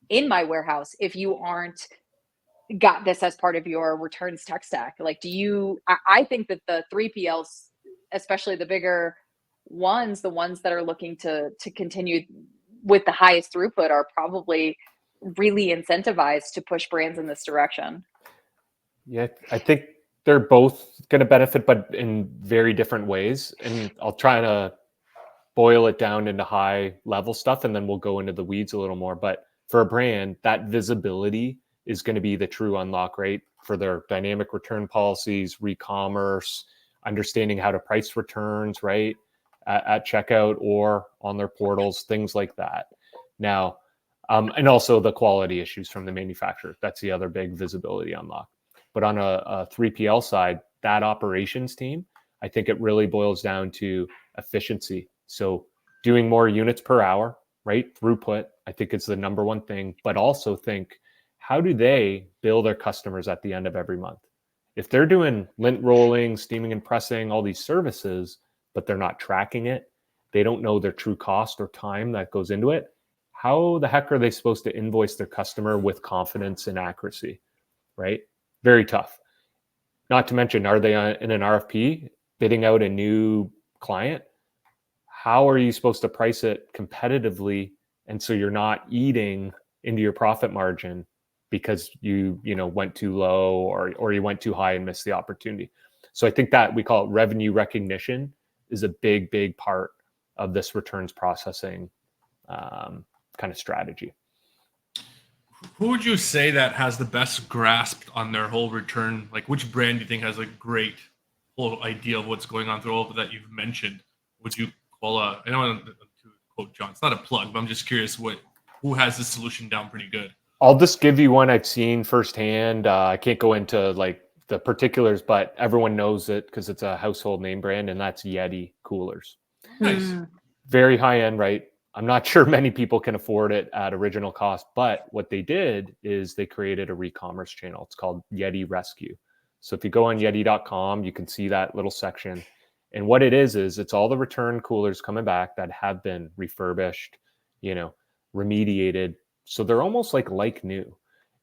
in my warehouse if you aren't got this as part of your returns tech stack. Like, I think that the 3PLs, especially the bigger ones, the ones that are looking to continue with the highest throughput, are probably really incentivized to push brands in this direction. Yeah, I think they're both going to benefit, but in very different ways. And I'll try to boil it down into high level stuff, and then we'll go into the weeds a little more. But for a brand, that visibility is going to be the true unlock, right? For their dynamic return policies, re-commerce, understanding how to price returns, right? At checkout or on their portals, things like that. Now, and also the quality issues from the manufacturer. That's the other big visibility unlock. But on a 3PL side, that operations team, I think it really boils down to efficiency. So doing more units per hour, right? Throughput, I think it's the number one thing. But also think, how do they bill their customers at the end of every month? If they're doing lint rolling, steaming and pressing, all these services, but they're not tracking it, they don't know their true cost or time that goes into it, how the heck are they supposed to invoice their customer with confidence and accuracy, right? Very tough. Not to mention, are they in an RFP bidding out a new client? How are you supposed to price it competitively, and so you're not eating into your profit margin because you went too low or you went too high and missed the opportunity? So I think that we call it revenue recognition is a big part of this returns processing kind of strategy. Who would you say that has the best grasp on their whole return? Like, which brand do you think has a great whole idea of what's going on through all of that you've mentioned? Would you call I don't want to quote John, it's not a plug, but I'm just curious who has the solution down pretty good? I'll just give you one I've seen firsthand. I can't go into like the particulars, but everyone knows it because it's a household name brand, and that's Yeti coolers. Nice. Very high end, right? I'm not sure many people can afford it at original cost, but what they did is they created a re-commerce channel. It's called Yeti Rescue. So if you go on yeti.com, you can see that little section, And what it is it's all the return coolers coming back that have been refurbished, remediated. So they're almost like new.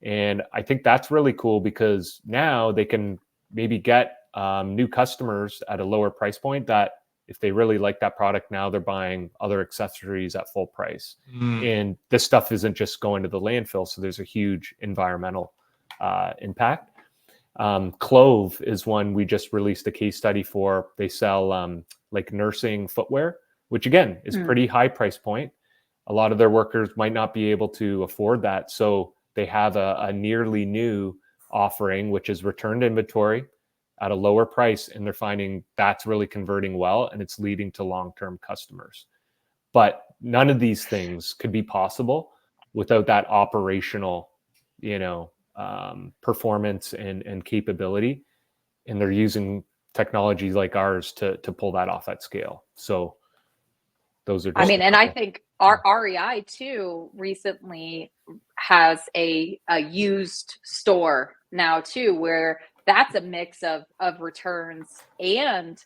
And I think that's really cool because now they can maybe get new customers at a lower price point that if they really like that product, now they're buying other accessories at full price. And this stuff isn't just going to the landfill. So there's a huge environmental impact. Clove is one we just released a case study for. They sell like nursing footwear, which again is pretty high price point. A lot of their workers might not be able to afford that. So they have a nearly new offering, which is returned inventory at a lower price. And they're finding that's really converting well, and it's leading to long-term customers. But none of these things could be possible without that operational, performance and capability. And they're using technologies like ours to pull that off at scale. So those are just and I think our REI too recently has a used store now too, where that's a mix of returns and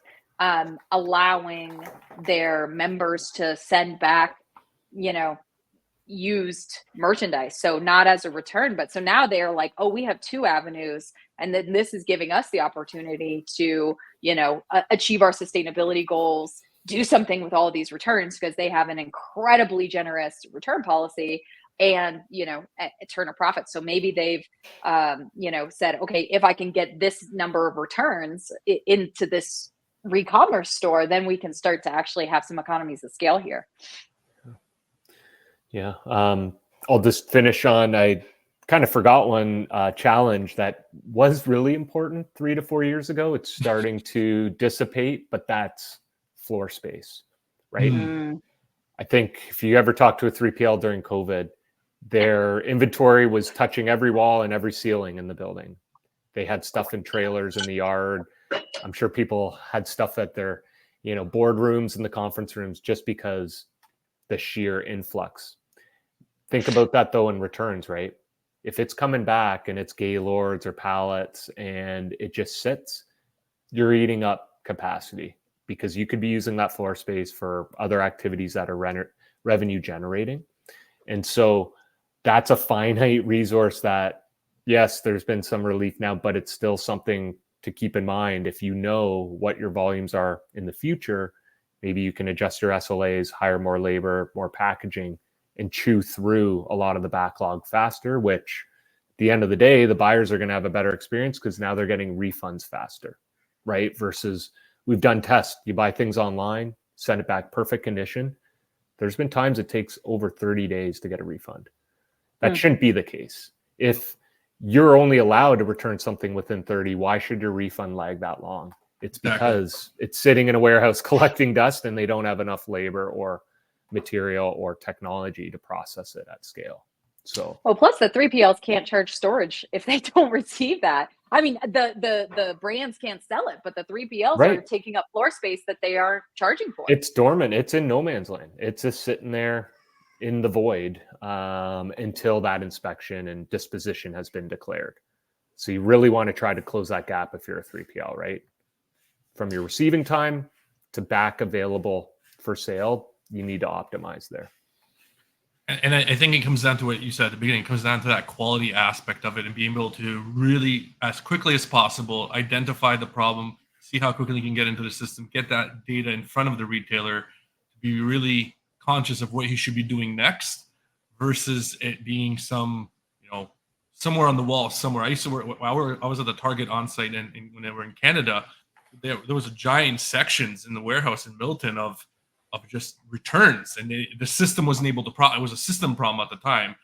allowing their members to send back, used merchandise. So not as a return, but so now they're like, oh, we have two avenues. And then this is giving us the opportunity to, achieve our sustainability goals, do something with all of these returns because they have an incredibly generous return policy and, turn a profit. So maybe they've, said, okay, if I can get this number of returns into this re-commerce store, then we can start to actually have some economies of scale here. Yeah. I'll just finish on, I kind of forgot one challenge that was really important 3 to 4 years ago. It's starting to dissipate, but that's floor space, right? I think if you ever talk to a 3PL during COVID, their inventory was touching every wall and every ceiling in the building. They had stuff in trailers in the yard. I'm sure people had stuff at their, boardrooms and the conference rooms just because the sheer influx. Think about that though in returns, right? If it's coming back and it's Gaylords or pallets and it just sits, you're eating up capacity because you could be using that floor space for other activities that are revenue generating. And so that's a finite resource that, yes, there's been some relief now, but it's still something to keep in mind. If you know what your volumes are in the future, maybe you can adjust your SLAs, hire more labor, more packaging, and chew through a lot of the backlog faster, which at the end of the day, the buyers are going to have a better experience because now they're getting refunds faster, right? Versus we've done tests. You buy things online, send it back, perfect condition. There's been times it takes over 30 days to get a refund. That shouldn't be the case. If you're only allowed to return something within 30, why should your refund lag that long? It's because it's sitting in a warehouse collecting dust and they don't have enough labor or material or technology to process it at scale. So, well, plus the 3PLs can't charge storage if they don't receive that. I mean, the brands can't sell it, but the 3PLs are taking up floor space that they are charging for. It's dormant. It's in no man's land. It's just sitting there in the void until that inspection and disposition has been declared. So you really want to try to close that gap if you're a 3PL, right? From your receiving time to back available for sale, you need to optimize there. And I think it comes down to what you said at the beginning. It comes down to that quality aspect of it and being able to really, as quickly as possible, identify the problem, see how quickly you can get into the system, get that data in front of the retailer, to be really conscious of what he should be doing next versus it being somewhere on the wall somewhere. I used to work, I was at the Target on site and when they were in Canada, there was a giant sections in the warehouse in Milton of just returns, and the system wasn't able to it was a system problem at the time.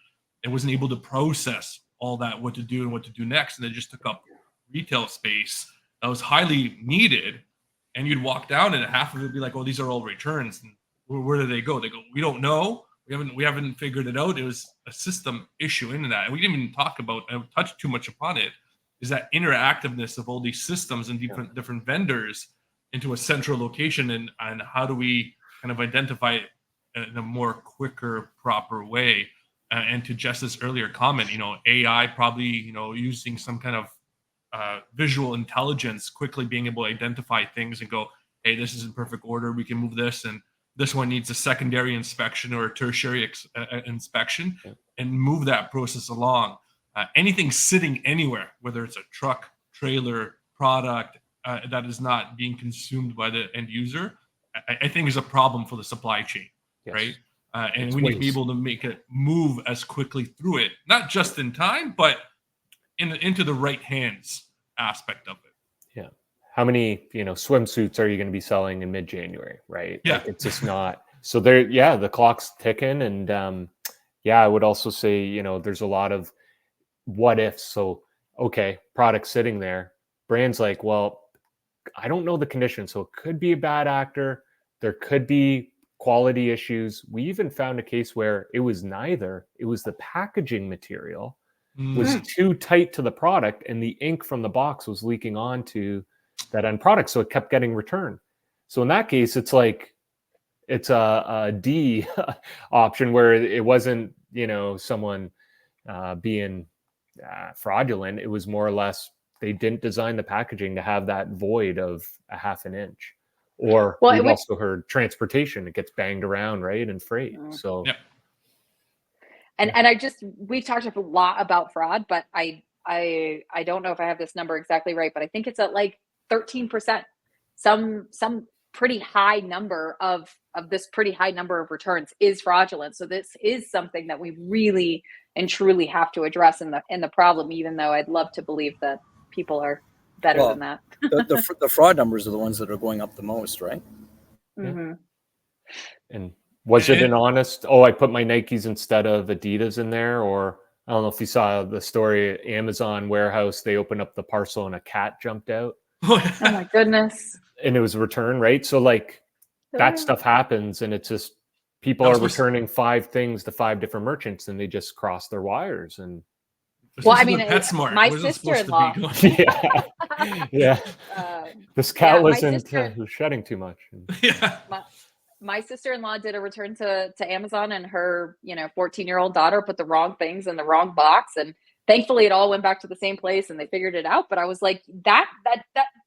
It wasn't able to process all that, what to do and what to do next. And it just took up retail space that was highly needed. And you'd walk down and half of it would be like, oh, these are all returns. And where do they go? They go, we don't know. We haven't figured it out. It was a system issue in that. And we didn't even touch too much upon it, is that interactiveness of all these systems and different vendors into a central location. And how do we kind of identify it in a more quicker, proper way? And to Jess's earlier comment, AI probably, using some kind of visual intelligence, quickly being able to identify things and go, hey, this is in perfect order, we can move this, and this one needs a secondary inspection or a tertiary inspection, and move that process along. Anything sitting anywhere, whether it's a truck, trailer, product that is not being consumed by the end user, I think is a problem for the supply chain, right? And we need to be able to make it move as quickly through it, not just in time, but into the right hands aspect of it. Yeah. How many, swimsuits are you going to be selling in mid-January, right? Yeah. Like, it's just not. So the clock's ticking. And I would also say, there's a lot of what ifs. So, okay, product sitting there, brands like, well, I don't know the condition. So it could be a bad actor. There could be quality issues. We even found a case where it was neither. It was the packaging material was too tight to the product, and the ink from the box was leaking onto that end product. So it kept getting returned. So in that case, it's like, it's a D option where it wasn't, someone being fraudulent. It was more or less, they didn't design the packaging to have that void of a half an inch. Or we've also heard transportation, it gets banged around, right? And freight. So And we've talked a lot about fraud, but I don't know if I have this number exactly right, but I think it's at like 13%, some pretty high number of this pretty high number of returns is fraudulent. So this is something that we really and truly have to address in the problem, even though I'd love to believe that people are better than that. the fraud numbers are the ones that are going up the most, right? Mm-hmm. And was it an honest, I put my Nikes instead of Adidas in there? Or I don't know if you saw the story, Amazon warehouse, they opened up the parcel and a cat jumped out. Oh my goodness. And it was a return, right? So like that stuff happens, and it's just people are returning 5 things to 5 different merchants, and they just cross their wires. And well, I mean, PetSmart. My sister-in-law. Yeah. This cat wasn't was shedding too much. Yeah. My sister-in-law did a return to Amazon, and her 14-year-old daughter put the wrong things in the wrong box, and thankfully it all went back to the same place and they figured it out. But I was like, that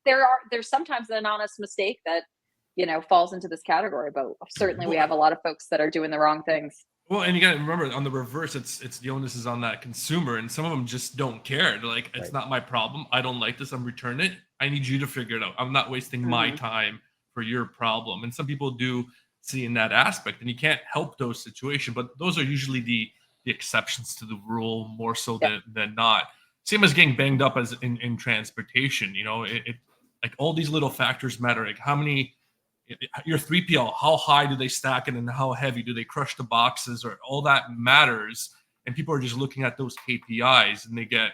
there's sometimes an honest mistake that falls into this category, but certainly we have a lot of folks that are doing the wrong things. Well, and you got to remember, on the reverse, it's the onus is on that consumer, and some of them just don't care. They're like, it's not my problem. I don't like this. I'm returning it. I need you to figure it out. I'm not wasting my time for your problem. And some people do see in that aspect, and you can't help those situations, but those are usually the exceptions to the rule more so than not. Same as getting banged up as in transportation. It like all these little factors matter. Like how many. Your 3PL, how high do they stack it and how heavy do they crush the boxes, or all that matters. And people are just looking at those KPIs and they get,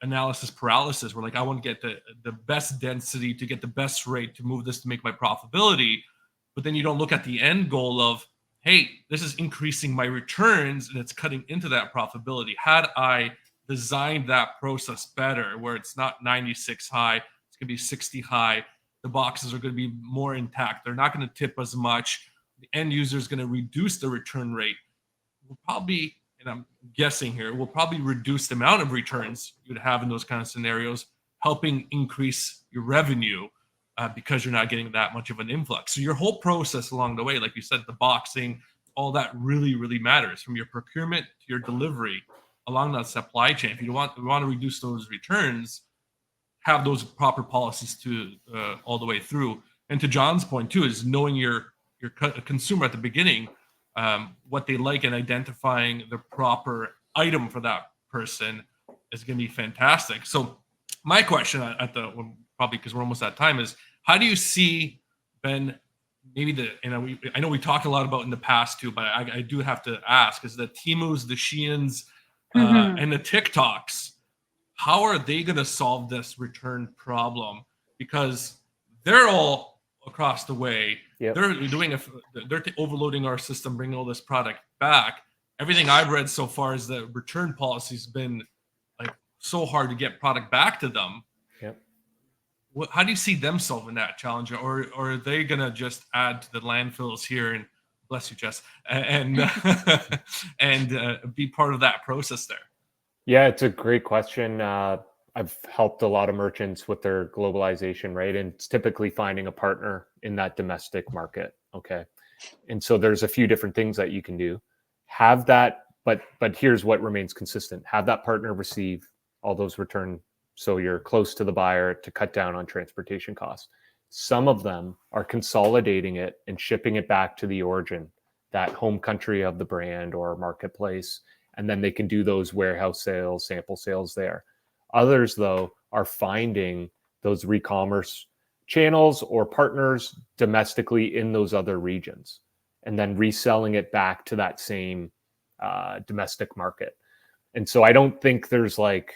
analysis paralysis. We're like, I want to get the best density to get the best rate to move this to make my profitability. But then you don't look at the end goal of, hey, this is increasing my returns and it's cutting into that profitability. Had I designed that process better, where it's not 96 high, it's going to be 60 high, the boxes are going to be more intact. They're not going to tip as much. The end user is going to reduce the return rate. We'll probably, and I'm guessing here, we'll probably reduce the amount of returns you'd have in those kind of scenarios, helping increase your revenue because you're not getting that much of an influx. So your whole process along the way, like you said, the boxing, all that really, really matters, from your procurement to your delivery along that supply chain. If you want to reduce those returns, have those proper policies to all the way through. And to John's point too, is knowing your consumer at the beginning, what they like, and identifying the proper item for that person is going to be fantastic. So my question probably because we're almost at time, is how do you see, Ben, maybe I know we talked a lot about in the past too, but I do have to ask, is the Temus, the Sheins, and the TikToks, how are they going to solve this return problem? Because they're all across the way. Yep. They're overloading our system, bringing all this product back. Everything I've read so far is that return policy's been like so hard to get product back to them. Yep. How do you see them solving that challenge? Or are they going to just add to the landfills here, and bless you, Jess, and be part of that process there? Yeah, it's a great question. I I've helped a lot of merchants with their globalization, right? And it's typically finding a partner in that domestic market. Okay. And so there's a few different things that you can do. Have that, but here's what remains consistent. Have that partner receive all those return, so you're close to the buyer to cut down on transportation costs. Some of them are consolidating it and shipping it back to the origin, that home country of the brand or marketplace, and then they can do those warehouse sales, sample sales there. Others, though, are finding those re-commerce channels or partners domestically in those other regions, and then reselling it back to that same domestic market. And so I don't think there's like,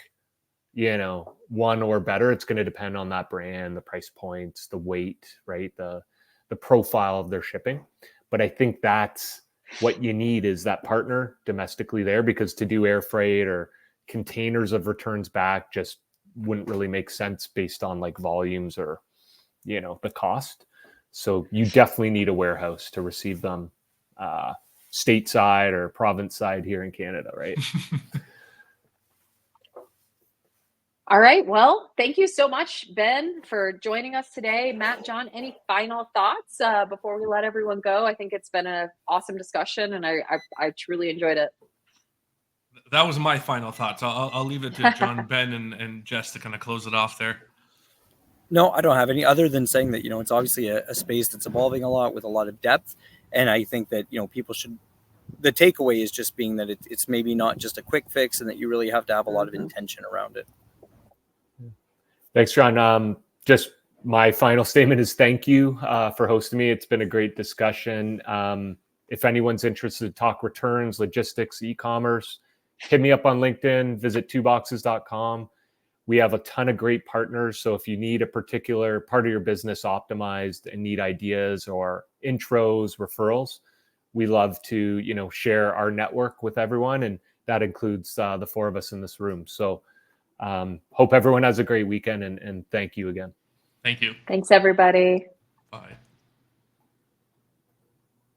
one or better. It's going to depend on that brand, the price points, the weight, right? The profile of their shipping. But I think that's what you need, is that partner domestically there, because to do air freight or containers of returns back just wouldn't really make sense based on like volumes or, the cost. So you definitely need a warehouse to receive them stateside or province side here in Canada, right? All right. Well, thank you so much, Ben, for joining us today. Matt, John, any final thoughts before we let everyone go? I think it's been an awesome discussion, and I truly enjoyed it. That was my final thoughts. I'll leave it to John, Ben, and Jess to kind of close it off there. No, I don't have any, other than saying that, it's obviously a space that's evolving a lot with a lot of depth. And I think that, people should, the takeaway is just being that it's maybe not just a quick fix, and that you really have to have a lot of intention around it. Thanks, John. Just my final statement is thank you for hosting me. It's been a great discussion. If anyone's interested to talk returns, logistics, e-commerce, hit me up on LinkedIn, visit twoboxes.com. We have a ton of great partners. So if you need a particular part of your business optimized and need ideas or intros, referrals, we love to, share our network with everyone. And that includes the four of us in this room. So hope everyone has a great weekend, and thank you again. Thank you. Thanks, everybody. Bye.